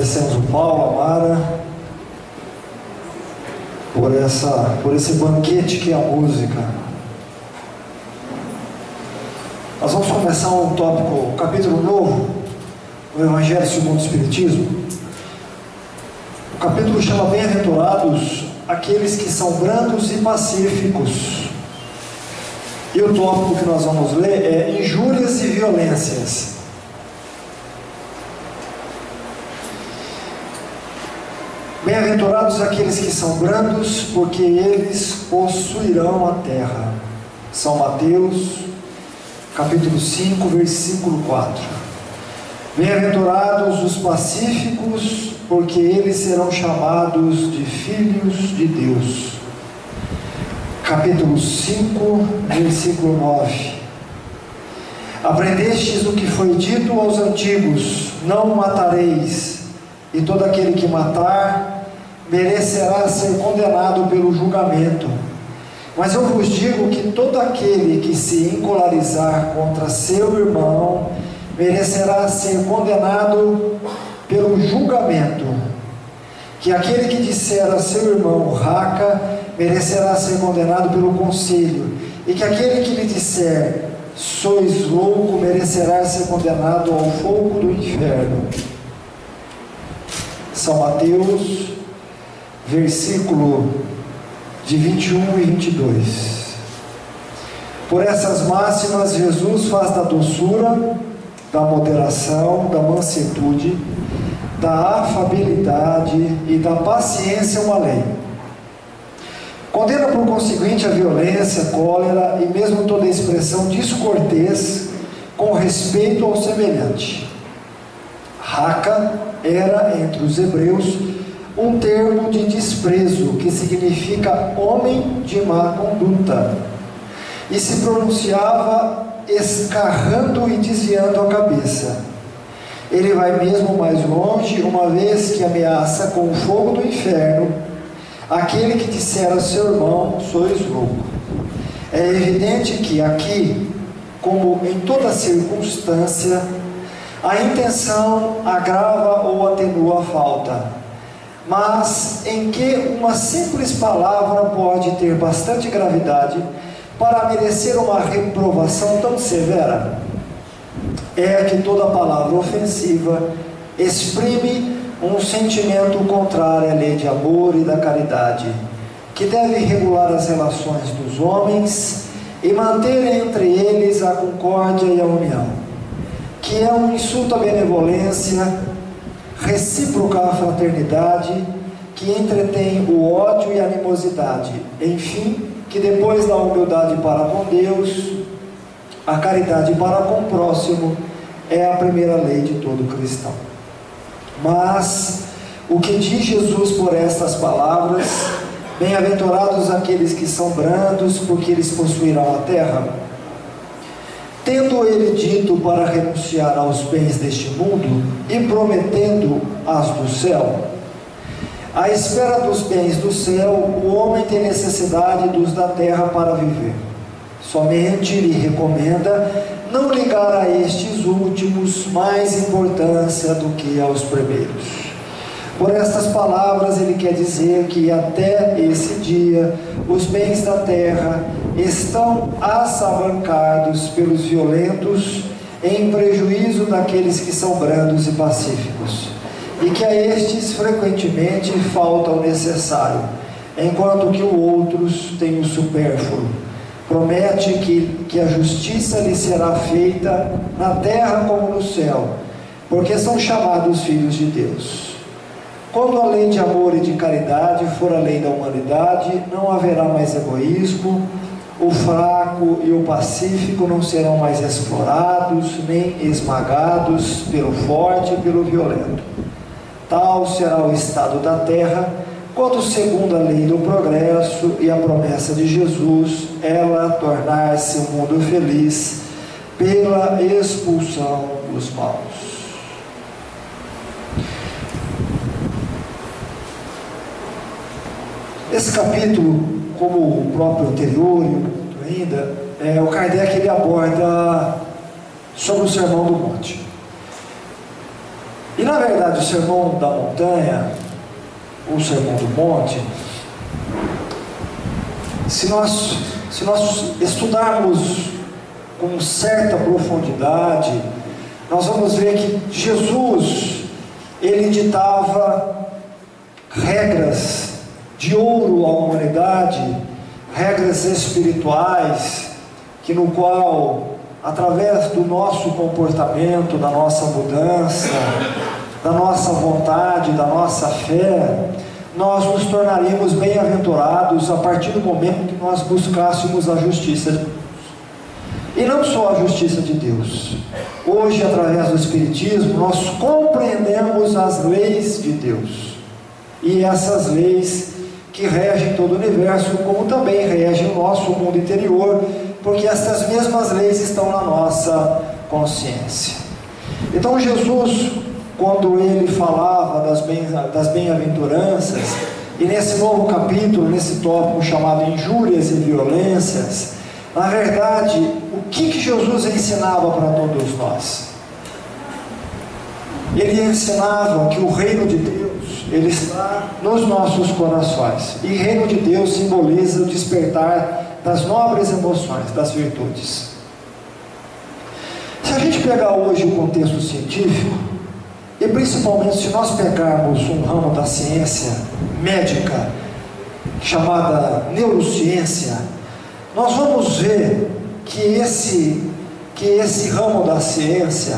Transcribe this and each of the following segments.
Agradecemos o Paulo, a Mara, por esse banquete que é a música. Nós vamos começar um tópico, um capítulo novo, no Evangelho segundo o Espiritismo. O capítulo chama Bem-aventurados aqueles que são brandos e pacíficos. E o tópico que nós vamos ler é injúrias e violências. Bem-aventurados aqueles que são brandos, porque eles possuirão a terra. São Mateus, capítulo 5, versículo 4. Bem-aventurados os pacíficos, porque eles serão chamados de filhos de Deus. Capítulo 5, versículo 9. Aprendestes o que foi dito aos antigos: não matareis, e todo aquele que matar merecerá ser condenado pelo julgamento. Mas eu vos digo que todo aquele que se encolarizar contra seu irmão merecerá ser condenado pelo julgamento. Que aquele que disser a seu irmão raca merecerá ser condenado pelo conselho, e que aquele que lhe disser sois louco merecerá ser condenado ao fogo do inferno. São Mateus, versículo de 21 e 22. Por essas máximas, Jesus faz da doçura, da moderação, da mansuetude, da afabilidade e da paciência uma lei. Condena por conseguinte a violência, cólera e mesmo toda expressão descortês com respeito ao semelhante. Raca era entre os hebreus um termo de desprezo que significa homem de má conduta, e se pronunciava escarrando e desviando a cabeça. Ele vai mesmo mais longe, uma vez que ameaça com o fogo do inferno aquele que disser a seu irmão sois louco. É evidente que aqui, como em toda circunstância, a intenção agrava ou atenua a falta, mas em que uma simples palavra pode ter bastante gravidade para merecer uma reprovação tão severa? É que toda palavra ofensiva exprime um sentimento contrário à lei de amor e da caridade, que deve regular as relações dos homens e manter entre eles a concórdia e a união, que é um insulto à benevolência, recíproca à fraternidade, que entretém o ódio e a animosidade, enfim, que depois da humildade para com Deus, a caridade para com o próximo é a primeira lei de todo cristão. Mas o que diz Jesus por estas palavras: bem-aventurados aqueles que são brandos, porque eles possuirão a terra? Tendo ele dito para renunciar aos bens deste mundo e prometendo as do céu, à espera dos bens do céu, o homem tem necessidade dos da terra para viver. Somente lhe recomenda não ligar a estes últimos mais importância do que aos primeiros. Por estas palavras ele quer dizer que até esse dia os bens da terra estão assavancados pelos violentos em prejuízo daqueles que são brandos e pacíficos, e que a estes frequentemente falta o necessário, enquanto que os outros têm o supérfluo. Promete que a justiça lhe será feita na terra como no céu, porque são chamados filhos de Deus. Quando a lei de amor e de caridade for a lei da humanidade, não haverá mais egoísmo, o fraco e o pacífico não serão mais explorados, nem esmagados pelo forte e pelo violento. Tal será o estado da terra, quando, segundo a lei do progresso e a promessa de Jesus, ela tornar-se um mundo feliz pela expulsão dos maus. Esse capítulo, como o próprio anterior e ainda, o Kardec ele aborda sobre o Sermão do Monte. E E na verdade o Sermão da Montanha, o Sermão do Monte, se nós estudarmos com certa profundidade, nós vamos ver que Jesus, ele ditava regras de ouro à humanidade, regras espirituais, que no qual, através do nosso comportamento, da nossa mudança, da nossa vontade, da nossa fé, nós nos tornaríamos bem-aventurados a partir do momento que nós buscássemos a justiça de Deus. E não só a justiça de Deus. Hoje, através do Espiritismo, nós compreendemos as leis de Deus. E essas leis que regem todo o universo, como também regem o nosso mundo interior, porque estas mesmas leis estão na nossa consciência. Então Jesus, quando ele falava das bem-aventuranças, e nesse novo capítulo, nesse tópico chamado injúrias e violências, na verdade, o que Jesus ensinava para todos nós? Ele ensinava que o reino de Deus, ele está nos nossos corações, e o reino de Deus simboliza o despertar das nobres emoções, das virtudes. Se a gente pegar hoje o contexto científico, e principalmente se nós pegarmos um ramo da ciência médica, chamada neurociência, nós vamos ver que esse ramo da ciência,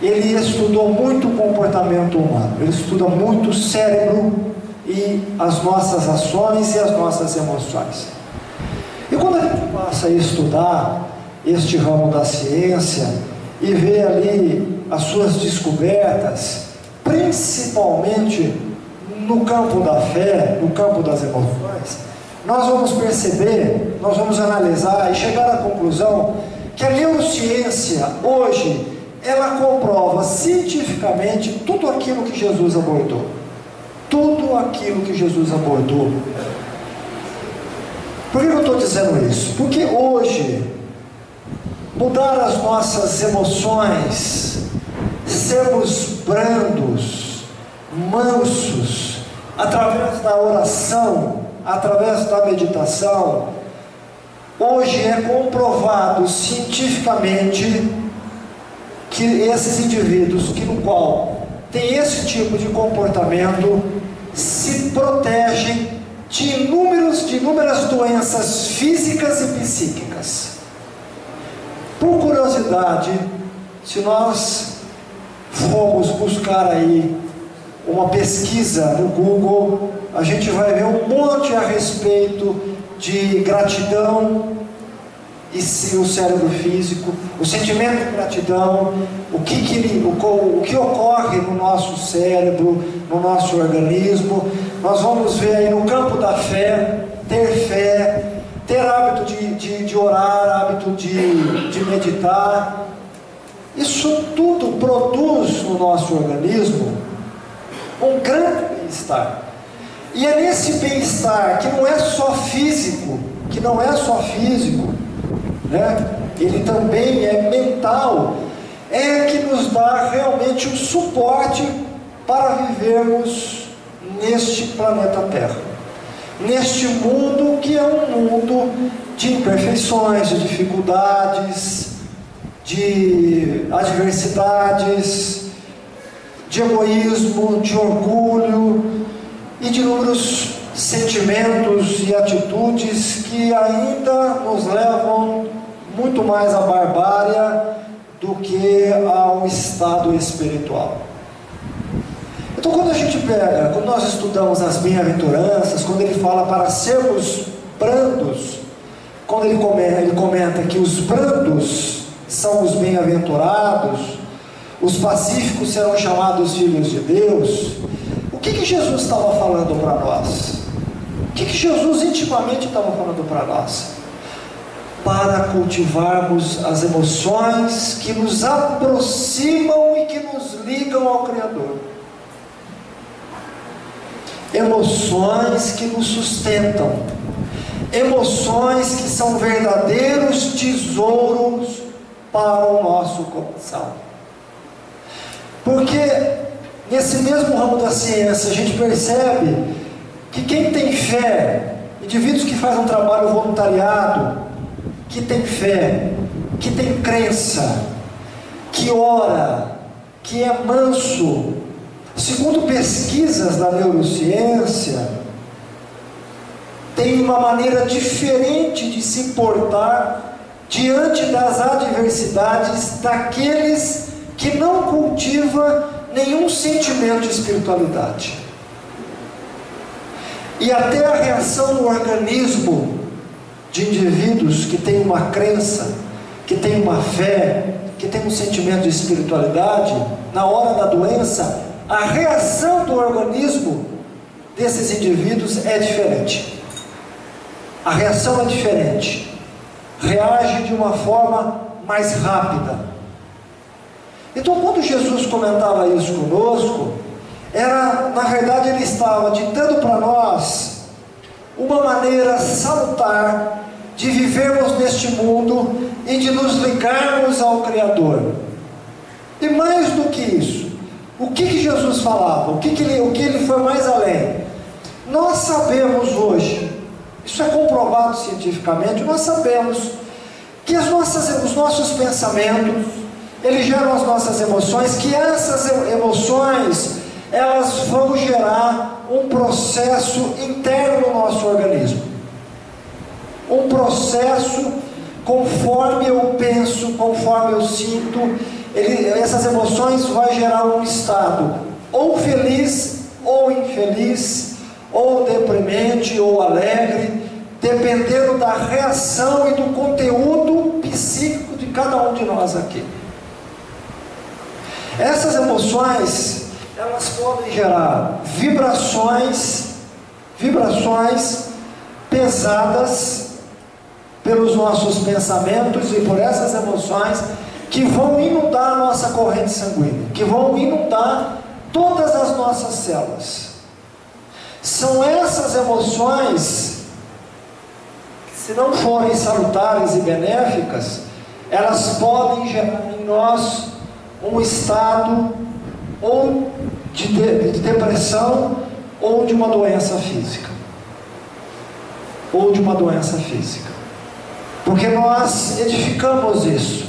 ele estudou muito o comportamento humano, ele estuda muito o cérebro e as nossas ações e as nossas emoções. E quando a gente passa a estudar este ramo da ciência e vê ali as suas descobertas, principalmente no campo da fé, no campo das emoções, nós vamos perceber, nós vamos analisar e chegar à conclusão que a neurociência hoje, ela comprova cientificamente tudo aquilo que Jesus abordou. Tudo aquilo que Jesus abordou. Por que eu estou dizendo isso? Porque hoje, mudar as nossas emoções, sermos brandos, mansos, através da oração, através da meditação, hoje é comprovado cientificamente que esses indivíduos que no qual tem esse tipo de comportamento se protegem de inúmeras doenças físicas e psíquicas. Por curiosidade, se nós formos buscar aí uma pesquisa no Google, a gente vai ver um monte a respeito de gratidão e o cérebro físico, o sentimento de gratidão, o que ocorre no nosso cérebro, no nosso organismo. Nós vamos ver aí no campo da fé, ter hábito de orar, hábito de meditar. Isso tudo produz no nosso organismo um grande bem-estar. E é nesse bem-estar que não é só físico, né? Ele também é mental, é que nos dá realmente um suporte para vivermos neste planeta Terra, neste mundo que é um mundo de imperfeições, de dificuldades, de adversidades, de egoísmo, de orgulho e de inúmeros sentimentos e atitudes que ainda nos levam muito mais à barbárie do que ao estado espiritual. Então, quando nós estudamos as bem-aventuranças, quando ele fala para sermos brandos, quando ele comenta que os brandos são os bem-aventurados, os pacíficos serão chamados filhos de Deus, o que Jesus estava falando para nós? O que Jesus intimamente estava falando para nós? Para cultivarmos as emoções que nos aproximam e que nos ligam ao Criador. Emoções que nos sustentam. Emoções que são verdadeiros tesouros para o nosso coração. Porque nesse mesmo ramo da ciência, a gente percebe que quem tem fé, indivíduos que fazem um trabalho voluntariado, que tem fé, que tem crença, que ora, que é manso, segundo pesquisas da neurociência, tem uma maneira diferente de se portar diante das adversidades daqueles que não cultivam nenhum sentimento de espiritualidade. E até a reação no organismo de indivíduos que têm uma crença, que têm uma fé, que têm um sentimento de espiritualidade, na hora da doença, a reação do organismo desses indivíduos é diferente. A reação é diferente. Reage de uma forma mais rápida. Então, quando Jesus comentava isso conosco, na verdade, ele estava ditando para nós uma maneira salutar de vivermos neste mundo e de nos ligarmos ao Criador. E mais do que isso, o que Jesus falava? O que ele foi mais além? Nós sabemos hoje, isso é comprovado cientificamente, nós sabemos que os nossos pensamentos, eles geram as nossas emoções, que essas emoções, elas vão gerar um processo interno no nosso organismo. Um processo, conforme eu penso, conforme eu sinto, essas emoções vão gerar um estado, ou feliz, ou infeliz, ou deprimente, ou alegre, dependendo da reação e do conteúdo psíquico de cada um de nós aqui. Essas emoções, elas podem gerar vibrações pesadas pelos nossos pensamentos e por essas emoções que vão inundar a nossa corrente sanguínea, que vão inundar todas as nossas células. São essas emoções, se não forem salutares e benéficas, elas podem gerar em nós um estado ou de depressão ou de uma doença física. Ou de uma doença física. Porque nós edificamos isso.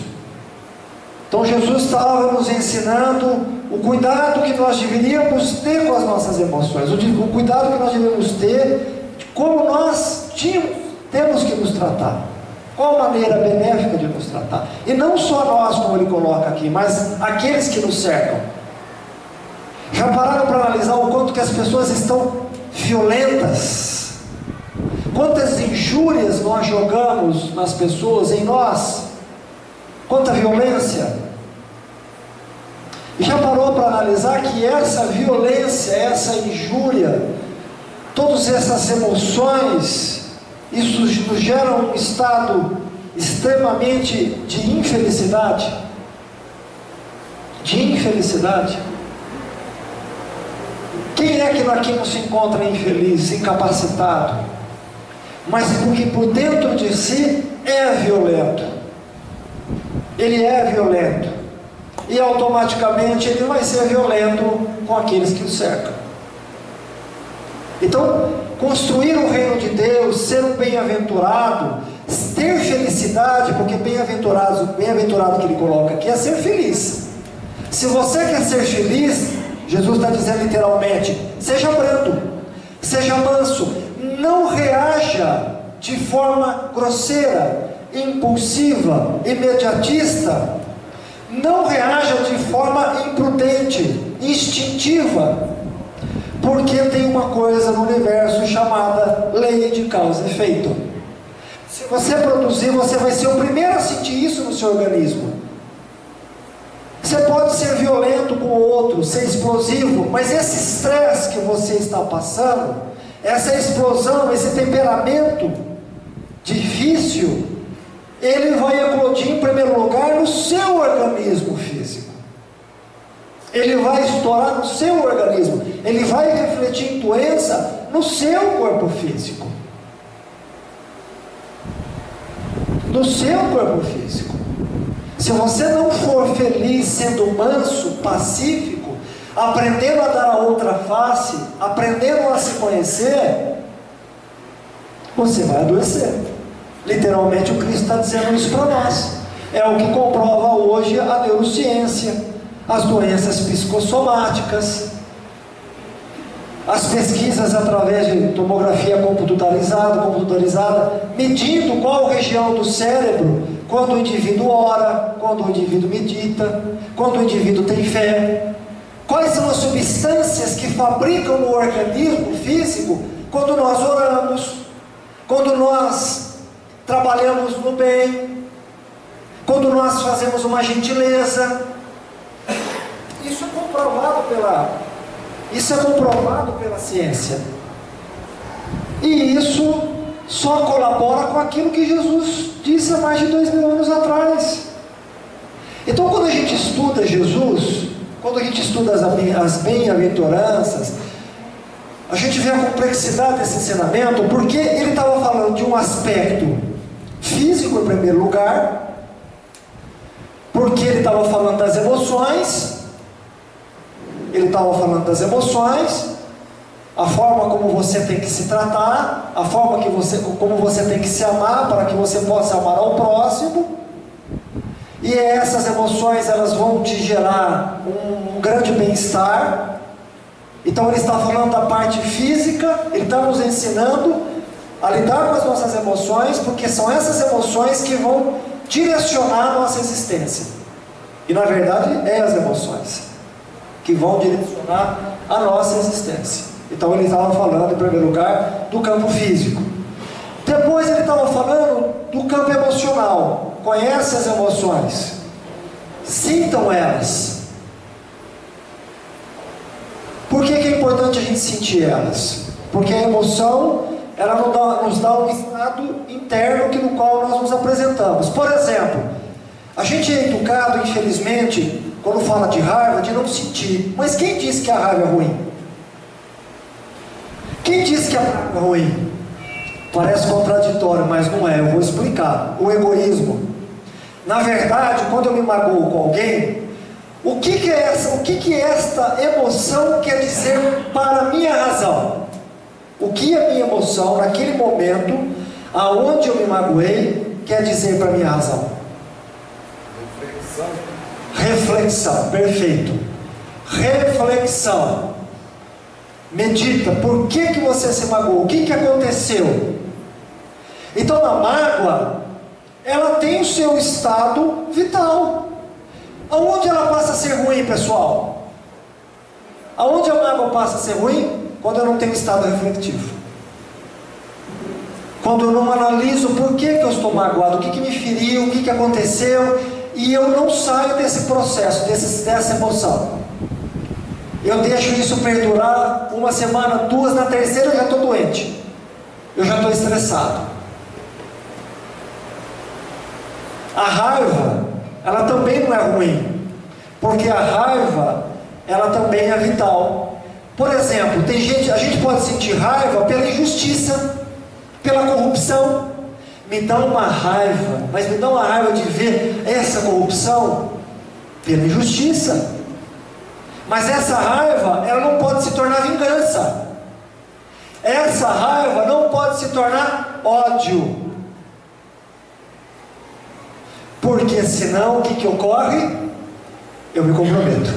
Então Jesus estava nos ensinando o cuidado que nós deveríamos ter com as nossas emoções, o cuidado que nós deveríamos ter de como nós temos que nos tratar. Qual a maneira benéfica de nos tratar? E não só nós, como ele coloca aqui, mas aqueles que nos cercam. Já pararam para analisar o quanto que as pessoas estão violentas? Quantas injúrias nós jogamos nas pessoas, em nós? Quanta violência? E já parou para analisar que essa violência, essa injúria, todas essas emoções, isso nos gera um estado extremamente de infelicidade? De infelicidade. Quem é que aqui não se encontra infeliz, incapacitado? Mas porque por dentro de si é violento. Ele é violento. E automaticamente ele vai ser violento com aqueles que o cercam. Então, construir o reino de Deus, ser um bem-aventurado, ter felicidade, porque bem-aventurado que ele coloca aqui é ser feliz. Se você quer ser feliz, Jesus está dizendo literalmente, seja brando, seja manso, não reaja de forma grosseira, impulsiva, imediatista, não reaja de forma imprudente, instintiva, porque tem uma coisa no universo chamada lei de causa e efeito. Se você produzir, você vai ser o primeiro a sentir isso no seu organismo. Você pode ser violento com o outro, ser explosivo, mas esse estresse que você está passando, essa explosão, esse temperamento difícil, ele vai eclodir em primeiro lugar no seu organismo físico. Ele vai estourar no seu organismo, ele vai refletir em doença no seu corpo físico. No seu corpo físico. Se você não for feliz sendo manso, pacífico, aprendendo a dar a outra face, aprendendo a se conhecer, você vai adoecer. Literalmente o Cristo está dizendo isso para nós. É o que comprova hoje a neurociência, as doenças psicossomáticas, as pesquisas através de tomografia computadorizada, medindo qual região do cérebro, quando o indivíduo ora, quando o indivíduo medita, quando o indivíduo tem fé, quais são as substâncias que fabricam no organismo físico quando nós oramos, quando nós trabalhamos no bem, quando nós fazemos uma gentileza. Isso é comprovado pela ciência. E isso só colabora com aquilo que Jesus disse há mais de 2000 anos atrás. Então, quando a gente estuda Jesus, quando a gente estuda as bem-aventuranças, a gente vê a complexidade desse ensinamento, porque ele estava falando de um aspecto físico em primeiro lugar, porque ele estava falando das emoções. Ele estava falando das emoções, a forma como você tem que se tratar, a forma como você tem que se amar para que você possa amar ao próximo. E essas emoções, elas vão te gerar um grande bem-estar. Então ele está falando da parte física, ele está nos ensinando a lidar com as nossas emoções, porque são essas emoções que vão direcionar a nossa existência. E na verdade é as emoções que vão direcionar a nossa existência. Então ele estava falando em primeiro lugar do campo físico. Depois ele estava falando do campo emocional. Conhece as emoções, sintam elas. Por que é importante a gente sentir elas? Porque a emoção, ela nos dá um estado interno no qual nós nos apresentamos. Por exemplo, a gente é educado, infelizmente, quando fala de raiva, de não sentir. Mas quem disse que a raiva é ruim? Quem disse que a raiva é ruim? Parece contraditório, mas não é. Eu vou explicar. O egoísmo. Na verdade, quando eu me magoo com alguém, o que esta emoção quer dizer para a minha razão? O que a minha emoção, naquele momento, aonde eu me magoei, quer dizer para a minha razão? Reflexão, perfeito. Reflexão. Medita, por que você se magoou? O que aconteceu? Então a mágoa, ela tem o seu estado vital. Aonde ela passa a ser ruim, pessoal? Aonde a mágoa passa a ser ruim? Quando eu não tenho estado refletivo. Quando eu não analiso por que eu estou magoado, o que me feriu, o que aconteceu, e eu não saio desse processo, dessa emoção. Eu deixo isso perdurar uma semana, duas, na terceira eu já estou doente. Eu já estou estressado. A raiva, ela também não é ruim, porque a raiva, ela também é vital. Por exemplo, a gente pode sentir raiva pela injustiça, pela corrupção. Me dá uma raiva, mas me dá uma raiva de ver essa corrupção pela injustiça. Mas essa raiva, ela não pode se tornar vingança. Essa raiva não pode se tornar ódio. Porque senão o que ocorre? Eu me comprometo.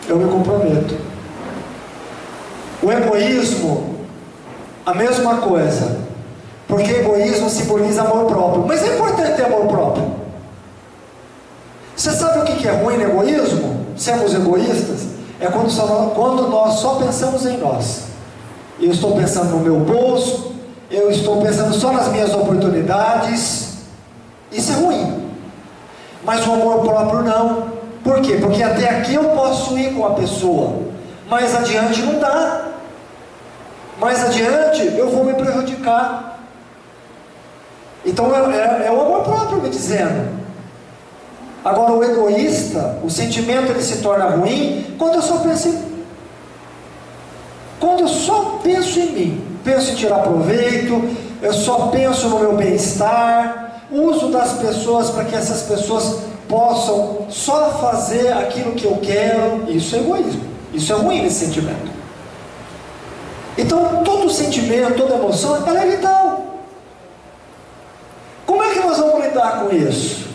Eu me comprometo. O egoísmo, a mesma coisa. Porque egoísmo simboliza amor próprio. Mas é importante ter amor próprio. Você sabe o que é ruim no egoísmo? Sermos egoístas? É quando nós só pensamos em nós. Eu estou pensando no meu bolso, eu estou pensando só nas minhas oportunidades. Isso é ruim. Mas o amor próprio não. Por quê? Porque até aqui eu posso ir com a pessoa, mais adiante não dá. Mais adiante eu vou me prejudicar. Então é o amor próprio me dizendo. Agora o egoísta, o sentimento ele se torna ruim quando eu só penso em mim. Penso em tirar proveito, eu só penso no meu bem-estar, uso das pessoas para que essas pessoas possam só fazer aquilo que eu quero. Isso é egoísmo, isso é ruim, esse sentimento. Então todo sentimento, toda emoção, ela é vital. Como é que nós vamos lidar com isso?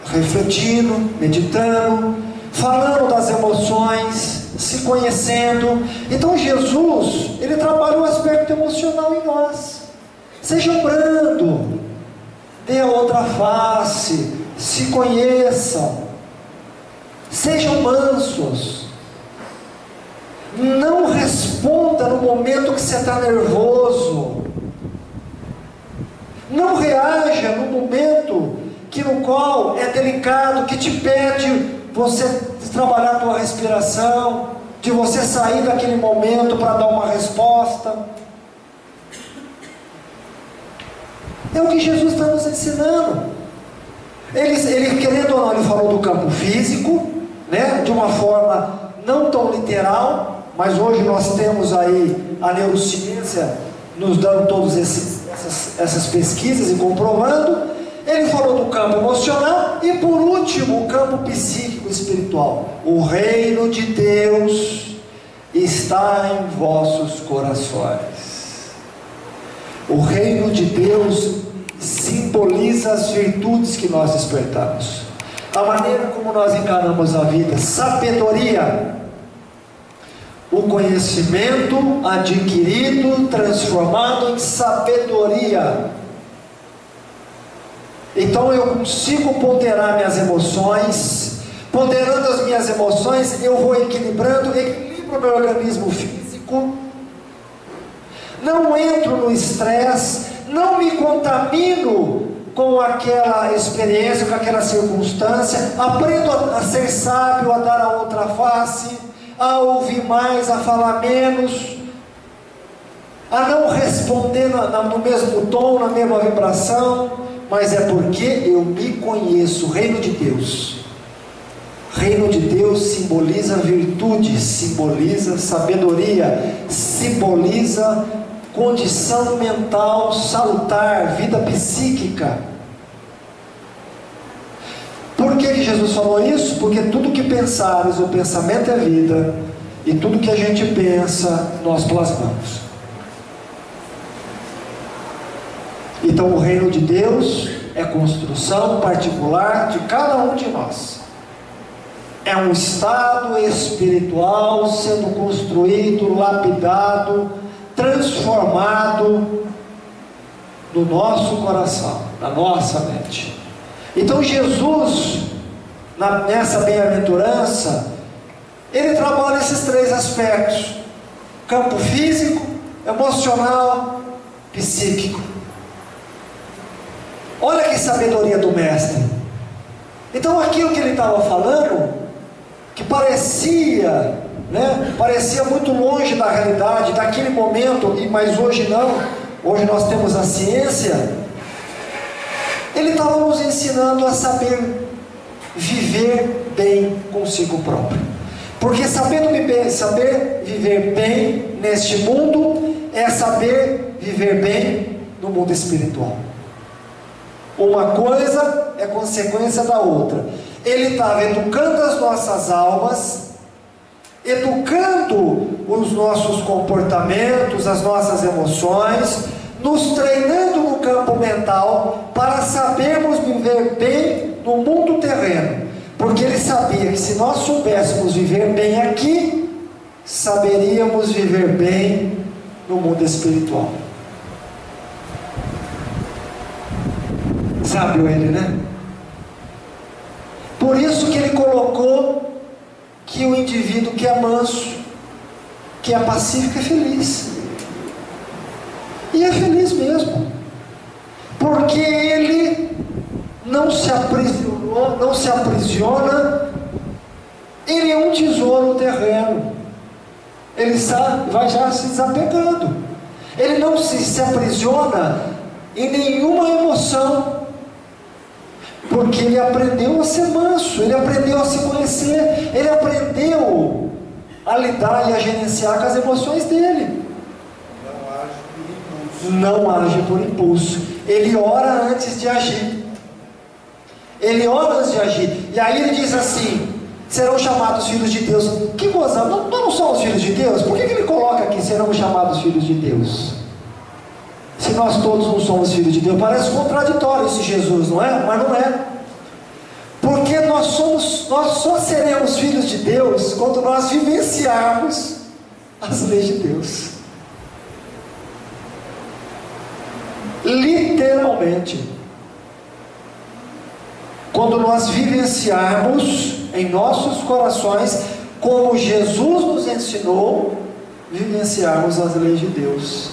Refletindo, meditando, falando das emoções, se conhecendo. Então Jesus, ele trabalha o aspecto emocional em nós. Sejam brando, dê a outra face, se conheçam, sejam mansos. Não responda no momento que você está nervoso. Não reaja no momento no qual é delicado, que te pede você trabalhar a tua respiração, de você sair daquele momento para dar uma resposta. É o que Jesus está nos ensinando. Ele querendo ou não, ele falou do campo físico, né, de uma forma não tão literal, mas hoje nós temos aí a neurociência nos dando todas essas pesquisas e comprovando. Ele falou do campo emocional e, por último, o campo psíquico espiritual. O reino de Deus está em vossos corações. O reino de Deus simboliza as virtudes que nós despertamos, a maneira como nós encaramos a vida, sabedoria, o conhecimento adquirido, transformado em sabedoria. Então eu consigo ponderar minhas emoções. Ponderando as minhas emoções, eu vou equilibro o meu organismo físico, não entro no estresse, não me contamino com aquela experiência, com aquela circunstância, aprendo a ser sábio, a dar a outra face, a ouvir mais, a falar menos, a não responder no mesmo tom, na mesma vibração, mas é porque eu me conheço. O reino de Deus, reino de Deus simboliza virtude, simboliza sabedoria, simboliza condição mental salutar, vida psíquica. Por que Jesus falou isso? Porque tudo que pensares, o pensamento é vida, e tudo que a gente pensa, nós plasmamos. Então o reino de Deus é construção particular de cada um de nós. É um estado espiritual sendo construído, lapidado, transformado no nosso coração, na nossa mente. Então Jesus, nessa bem-aventurança, ele trabalha esses três aspectos: campo físico, emocional, psíquico. Olha que sabedoria do mestre. Então aquilo que ele estava falando, que parecia muito longe da realidade, daquele momento, mas hoje não, hoje nós temos a ciência, ele estava nos ensinando a saber viver bem consigo próprio. Porque saber viver bem neste mundo é saber viver bem no mundo espiritual. Uma coisa é consequência da outra. Ele estava educando as nossas almas, educando os nossos comportamentos, as nossas emoções, nos treinando no campo mental para sabermos viver bem no mundo terreno. Porque ele sabia que se nós soubéssemos viver bem aqui, saberíamos viver bem no mundo espiritual. Sábio ele, né? Por isso que ele colocou que o indivíduo que é manso, que é pacífico, é feliz. E é feliz mesmo. Porque ele não se aprisiona em um tesouro terreno. Ele vai já se desapegando. Ele não se aprisiona em nenhuma emoção. Porque ele aprendeu a ser manso, ele aprendeu a se conhecer, ele aprendeu a lidar e a gerenciar com as emoções dele. Não age por impulso. Ele ora antes de agir. Ele ora antes de agir. E aí ele diz assim: serão chamados filhos de Deus. Que gozado, nós não somos filhos de Deus? Por que ele coloca aqui, serão chamados filhos de Deus? Se nós todos não somos filhos de Deus, parece contraditório esse Jesus, não é? Mas não é. Porque nós só seremos filhos de Deus quando nós vivenciarmos as leis de Deus. Literalmente. Quando nós vivenciarmos em nossos corações, como Jesus nos ensinou, vivenciarmos as leis de Deus.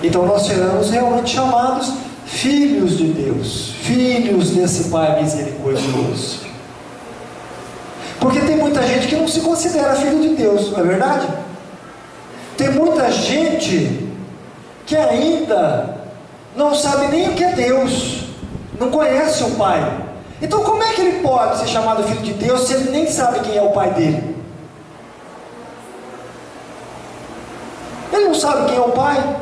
Então nós seremos realmente chamados filhos de Deus, filhos desse Pai misericordioso. Porque tem muita gente que não se considera filho de Deus, não é verdade? Tem muita gente que ainda não sabe nem o que é Deus, não conhece o Pai. Então como é que ele pode ser chamado filho de Deus se ele nem sabe quem é o Pai dele? Ele não sabe quem é o Pai,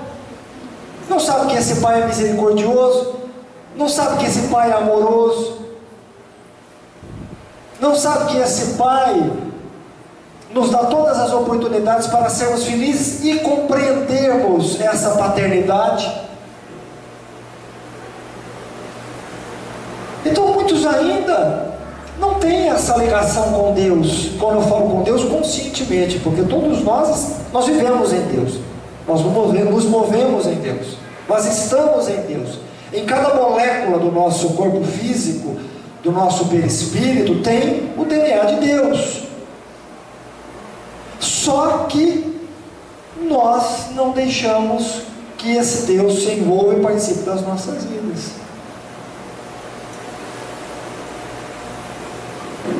não sabe que esse Pai é misericordioso, não sabe que esse Pai é amoroso, não sabe que esse Pai nos dá todas as oportunidades para sermos felizes e compreendermos essa paternidade. Então muitos ainda não têm essa ligação com Deus. Quando eu falo com Deus, conscientemente, porque todos nós vivemos em Deus, nós nos movemos em Deus, nós estamos em Deus. Em cada molécula do nosso corpo físico, do nosso perispírito, tem o DNA de Deus. Só que nós não deixamos que esse Deus se envolva e participe das nossas vidas.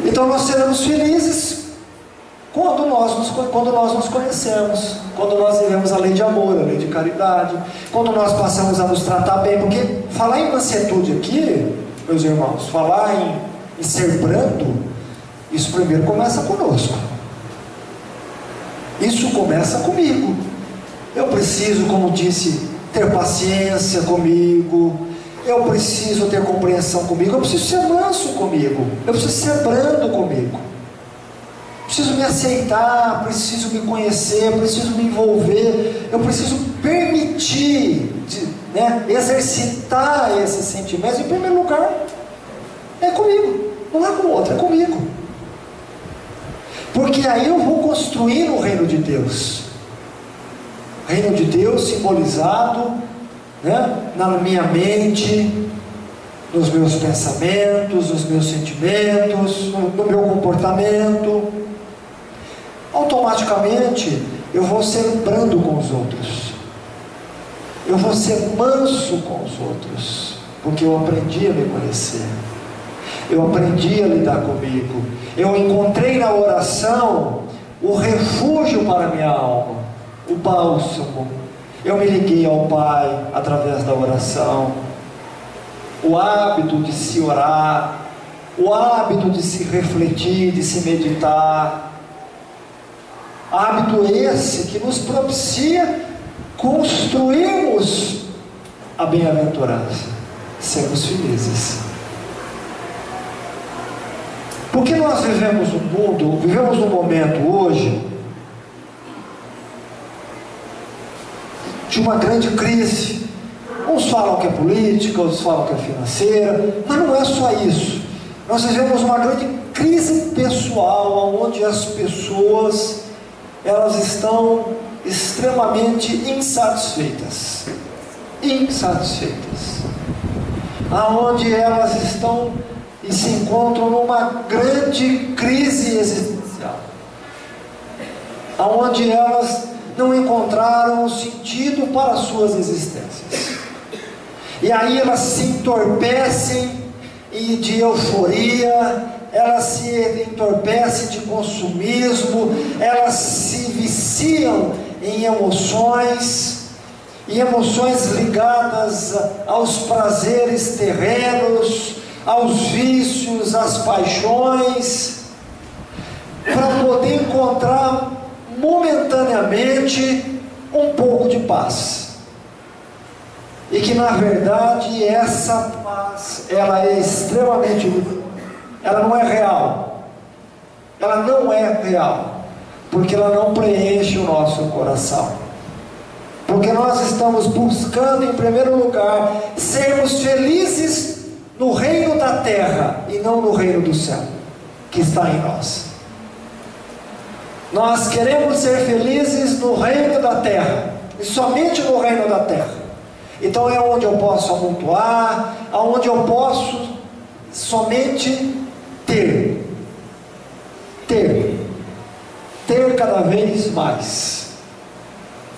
Então nós seremos felizes quando nós nos conhecemos, quando nós vivemos a lei de amor, a lei de caridade, quando nós passamos a nos tratar bem. Porque falar em mansuetude aqui, meus irmãos, falar em ser brando, isso primeiro começa conosco. Isso começa comigo. Eu preciso, como disse, ter paciência comigo. Eu preciso ter compreensão comigo. Eu preciso ser manso comigo. Eu preciso ser brando comigo. Preciso me aceitar, preciso me conhecer, preciso me envolver. Eu preciso permitir, exercitar esses sentimentos. Em primeiro lugar, é comigo. Não é com o outro, é comigo. Porque aí eu vou construir o reino de Deus. Reino de Deus simbolizado, na minha mente, nos meus pensamentos, nos meus sentimentos, no meu comportamento. Automaticamente eu vou ser brando com os outros. Eu vou ser manso com os outros. Porque eu aprendi a me conhecer. Eu aprendi a lidar comigo. Eu encontrei na oração o refúgio para a minha alma, o bálsamo. Eu me liguei ao Pai através da oração. O hábito de se orar, o hábito de se refletir, de se meditar. Hábito esse que nos propicia construirmos a bem-aventurança, sermos felizes. Porque nós vivemos num momento hoje de uma grande crise. Uns falam que é política, outros falam que é financeira, mas não é só isso. Nós vivemos uma grande crise pessoal, onde as pessoas elas estão extremamente insatisfeitas, aonde elas estão e se encontram numa grande crise existencial, aonde elas não encontraram sentido para as suas existências, e aí elas se entorpecem de euforia, elas se entorpecem de consumismo, elas se viciam em emoções, e emoções ligadas aos prazeres terrenos, aos vícios, às paixões, para poder encontrar momentaneamente um pouco de paz. e que na verdade essa paz, ela é extremamente, ela não é real, ela não é real, porque ela não preenche o nosso coração, porque nós estamos buscando em primeiro lugar sermos felizes no reino da terra e não no reino do céu que está em nós. Nós queremos ser felizes no reino da terra e somente no reino da terra. Então é onde eu posso amontoar, aonde eu posso somente ter cada vez mais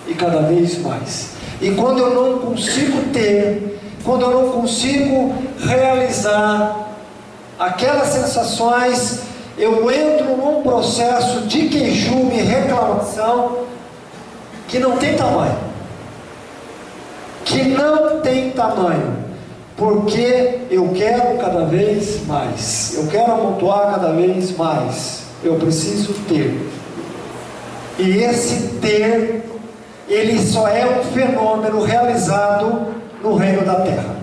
e cada vez mais. E quando eu não consigo ter, quando eu não consigo realizar aquelas sensações, eu entro num processo de queixume e reclamação que não tem tamanho. Que não tem tamanho. Porque eu quero cada vez mais. Eu quero amontoar cada vez mais. Eu preciso ter. E esse ter, ele só é um fenômeno realizado no reino da terra.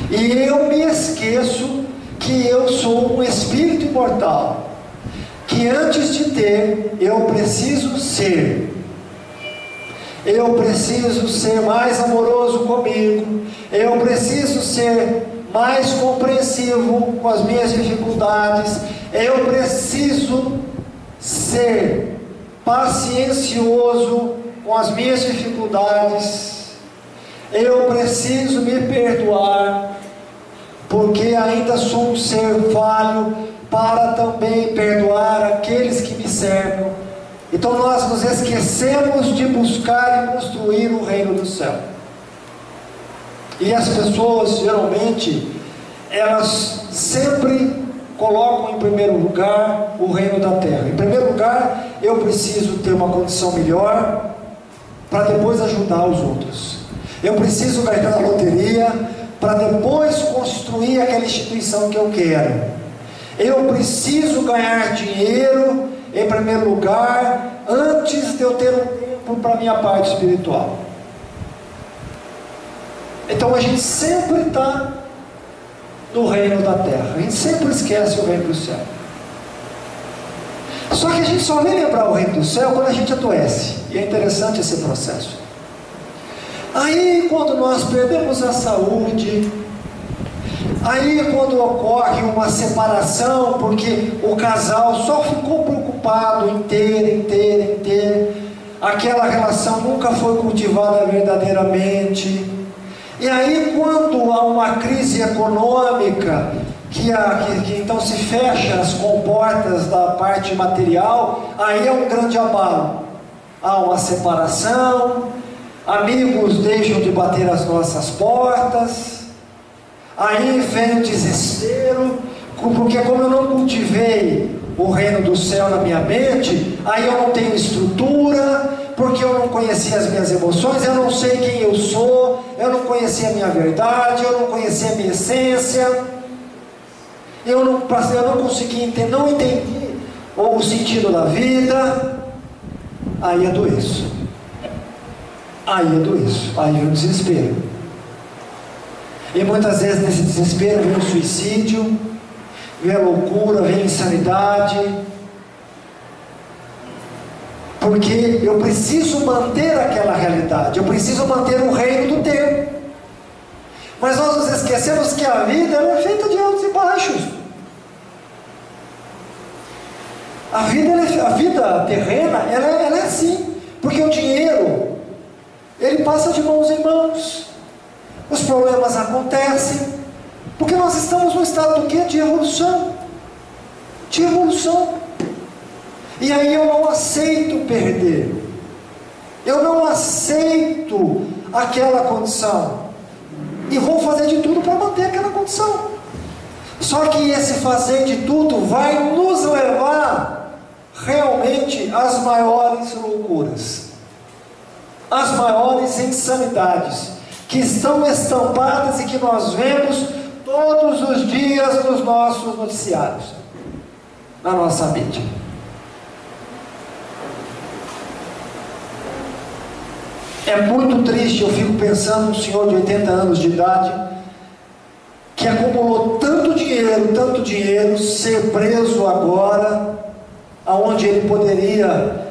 E eu me esqueço que eu sou um espírito imortal, que antes de ter, eu preciso ser. Eu preciso ser mais amoroso comigo, eu preciso ser mais compreensivo com as minhas dificuldades, eu preciso ser paciencioso com as minhas dificuldades, eu preciso me perdoar, porque ainda sou um ser falho, para também perdoar aqueles que me cercam. Então nós nos esquecemos de buscar e construir o reino do céu. E as pessoas geralmente, elas sempre colocam em primeiro lugar o reino da terra. Em primeiro lugar, eu preciso ter uma condição melhor para depois ajudar os outros. Eu preciso ganhar na loteria para depois construir aquela instituição que eu quero. Eu preciso ganhar dinheiro em primeiro lugar, antes de eu ter um tempo para a minha parte espiritual. Então a gente sempre está no reino da terra, a gente sempre esquece o reino do céu. Só que a gente só vem lembrar o reino do céu quando a gente adoece, e é interessante esse processo. Aí quando nós perdemos a saúde, aí quando ocorre uma separação, porque o casal só ficou preocupado em ter, aquela relação nunca foi cultivada verdadeiramente, e aí quando há uma crise econômica, que então se fecha as comportas da parte material, aí é um grande abalo, há uma separação, amigos deixam de bater as nossas portas, aí vem o desespero, porque como eu não cultivei o reino do céu na minha mente, aí eu não tenho estrutura, porque eu não conheci as minhas emoções, eu não sei quem eu sou, eu não conheci a minha verdade, eu não conheci a minha essência, eu não consegui entender, não entendi o sentido da vida, aí adoeço, aí vem o desespero. E muitas vezes nesse desespero vem o suicídio, vem a loucura, vem a insanidade, porque eu preciso manter aquela realidade, eu preciso manter o reino do ter. Mas nós nos esquecemos que a vida ela é feita de altos e baixos. A vida terrena ela é assim, porque o dinheiro ele passa de mãos em mãos. Os problemas acontecem, porque nós estamos num estado do quê? De evolução. De evolução. E aí eu não aceito perder. Eu não aceito aquela condição. E vou fazer de tudo para manter aquela condição. Só que esse fazer de tudo vai nos levar realmente às maiores loucuras. Às maiores insanidades que estão estampadas e que nós vemos todos os dias nos nossos noticiários, na nossa mídia. É muito triste, eu fico pensando pensando num senhor de 80 anos de idade, que acumulou tanto dinheiro, ser preso agora, aonde ele poderia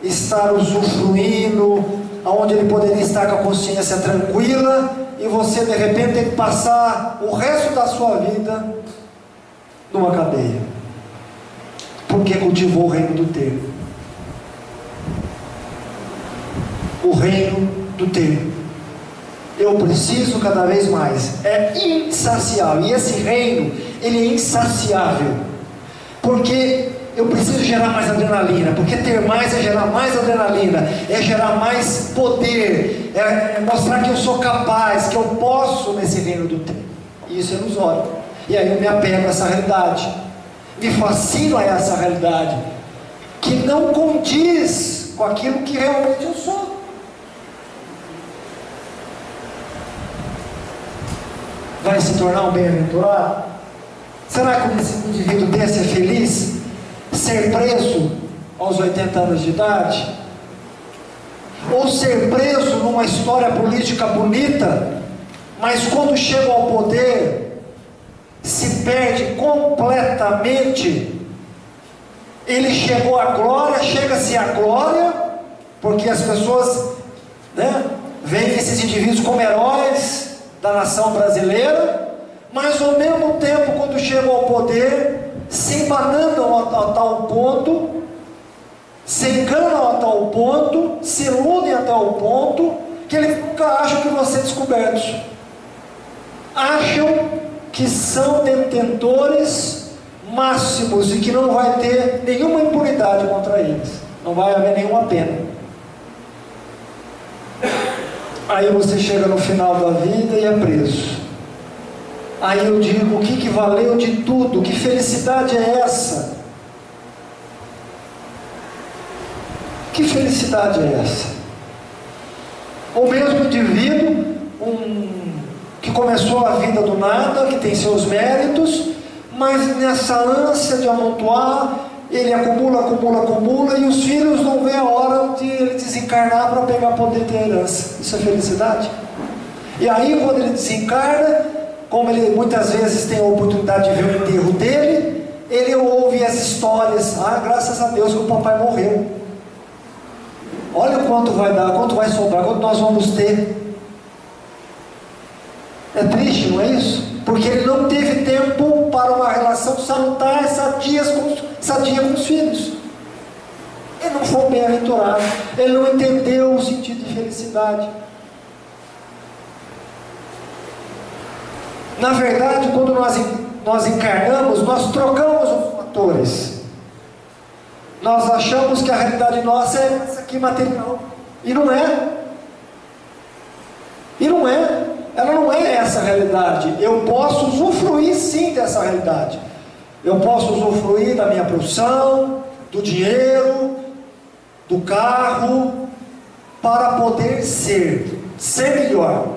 estar usufruindo, aonde ele poderia estar com a consciência tranquila, e você de repente tem que passar o resto da sua vida numa cadeia, porque cultivou o reino do ter. O reino do ter. Eu preciso cada vez mais. É insaciável. E esse reino, ele é insaciável. Porque eu preciso gerar mais adrenalina. Porque ter mais é gerar mais adrenalina. É gerar mais poder. É mostrar que eu sou capaz, que eu posso nesse reino do ter. E isso é ilusório. E aí eu me apego a essa realidade. Me fascino a essa realidade. Que não condiz com aquilo que realmente eu sou. Vai se tornar um bem-aventurado? Será que esse indivíduo desse é feliz? Ser preso aos 80 anos de idade? Ou ser preso numa história política bonita, mas quando chega ao poder, se perde completamente? Ele chegou à glória, chega-se à glória, porque as pessoas, veem esses indivíduos como heróis da nação brasileira, mas ao mesmo tempo, quando chegam ao poder, se embanandam a tal ponto, se enganam a tal ponto, se iludem a tal ponto, que eles nunca acham que vão ser descobertos. Acham que são detentores máximos e que não vai ter nenhuma impunidade contra eles, não vai haver nenhuma pena. Aí você chega no final da vida e é preso. Aí eu digo, o que valeu de tudo? Que felicidade é essa? Que felicidade é essa? O mesmo indivíduo, que começou a vida do nada, que tem seus méritos, mas nessa ânsia de amontoar, ele acumula, e os filhos não vêem a hora de ele desencarnar para pegar poder ter herança. Isso é felicidade? E aí, quando ele desencarna, como ele muitas vezes tem a oportunidade de ver o enterro dele, ele ouve as histórias: graças a Deus que o papai morreu. Olha quanto vai dar, quanto vai sobrar, quanto nós vamos ter. É triste, não é isso? Porque ele não teve tempo para uma relação salutar, sadia com os filhos. Ele não foi bem-aventurado. Ele não entendeu o sentido de felicidade. Na verdade, quando nós encarnamos, nós trocamos os fatores. Nós achamos que a realidade nossa é essa aqui material. E não é. E não é. Ela não é essa realidade. Eu posso usufruir sim dessa realidade. Eu posso usufruir da minha profissão, do dinheiro, do carro, para poder ser melhor.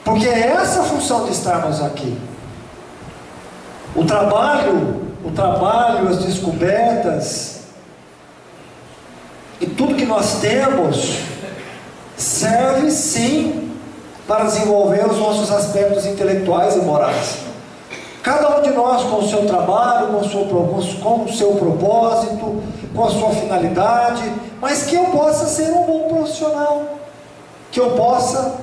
Porque é essa a função de estarmos aqui. O trabalho, as descobertas e tudo que nós temos serve sim para desenvolver os nossos aspectos intelectuais e morais. Cada um de nós com o seu trabalho, com o seu propósito, com a sua finalidade, mas que eu possa ser um bom profissional, que eu possa,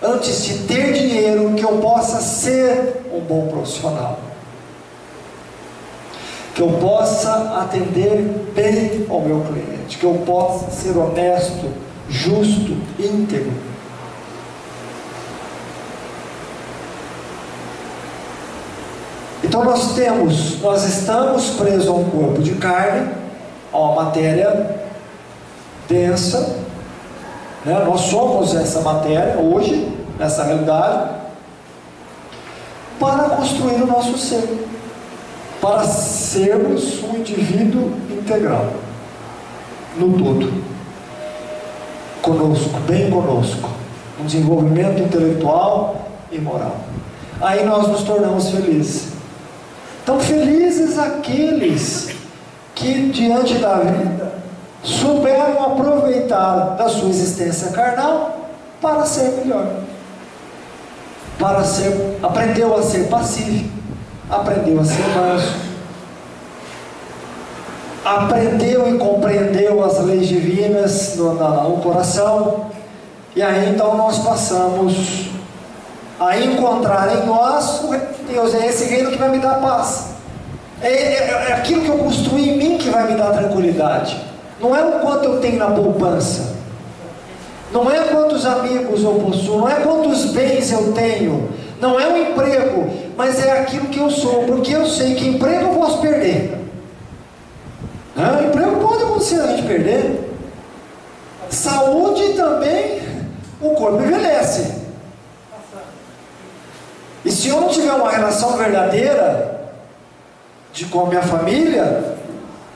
antes de ter dinheiro, que eu possa ser um bom profissional, que eu possa atender bem ao meu cliente, que eu possa ser honesto, justo, íntegro. Então nós estamos presos a um corpo de carne, a uma matéria densa, nós somos essa matéria hoje, nessa realidade, para construir o nosso ser, para sermos um indivíduo integral, no todo, conosco, bem conosco, um desenvolvimento intelectual e moral. Aí nós nos tornamos felizes. Então, felizes aqueles que, diante da vida, souberam aproveitar da sua existência carnal para ser melhor. Aprendeu a ser pacífico, aprendeu a ser manso, aprendeu e compreendeu as leis divinas no coração, e aí então nós passamos a encontrar em nós o reino de Deus. É esse reino que vai me dar paz, é aquilo que eu construí em mim que vai me dar tranquilidade. Não é o quanto eu tenho na poupança, não é quantos amigos eu possuo, não é quantos bens eu tenho, não é o emprego, mas é aquilo que eu sou, porque eu sei que emprego eu posso perder. Emprego pode acontecer a gente perder. Saúde também, o corpo envelhece. E se eu não tiver uma relação verdadeira com a minha família,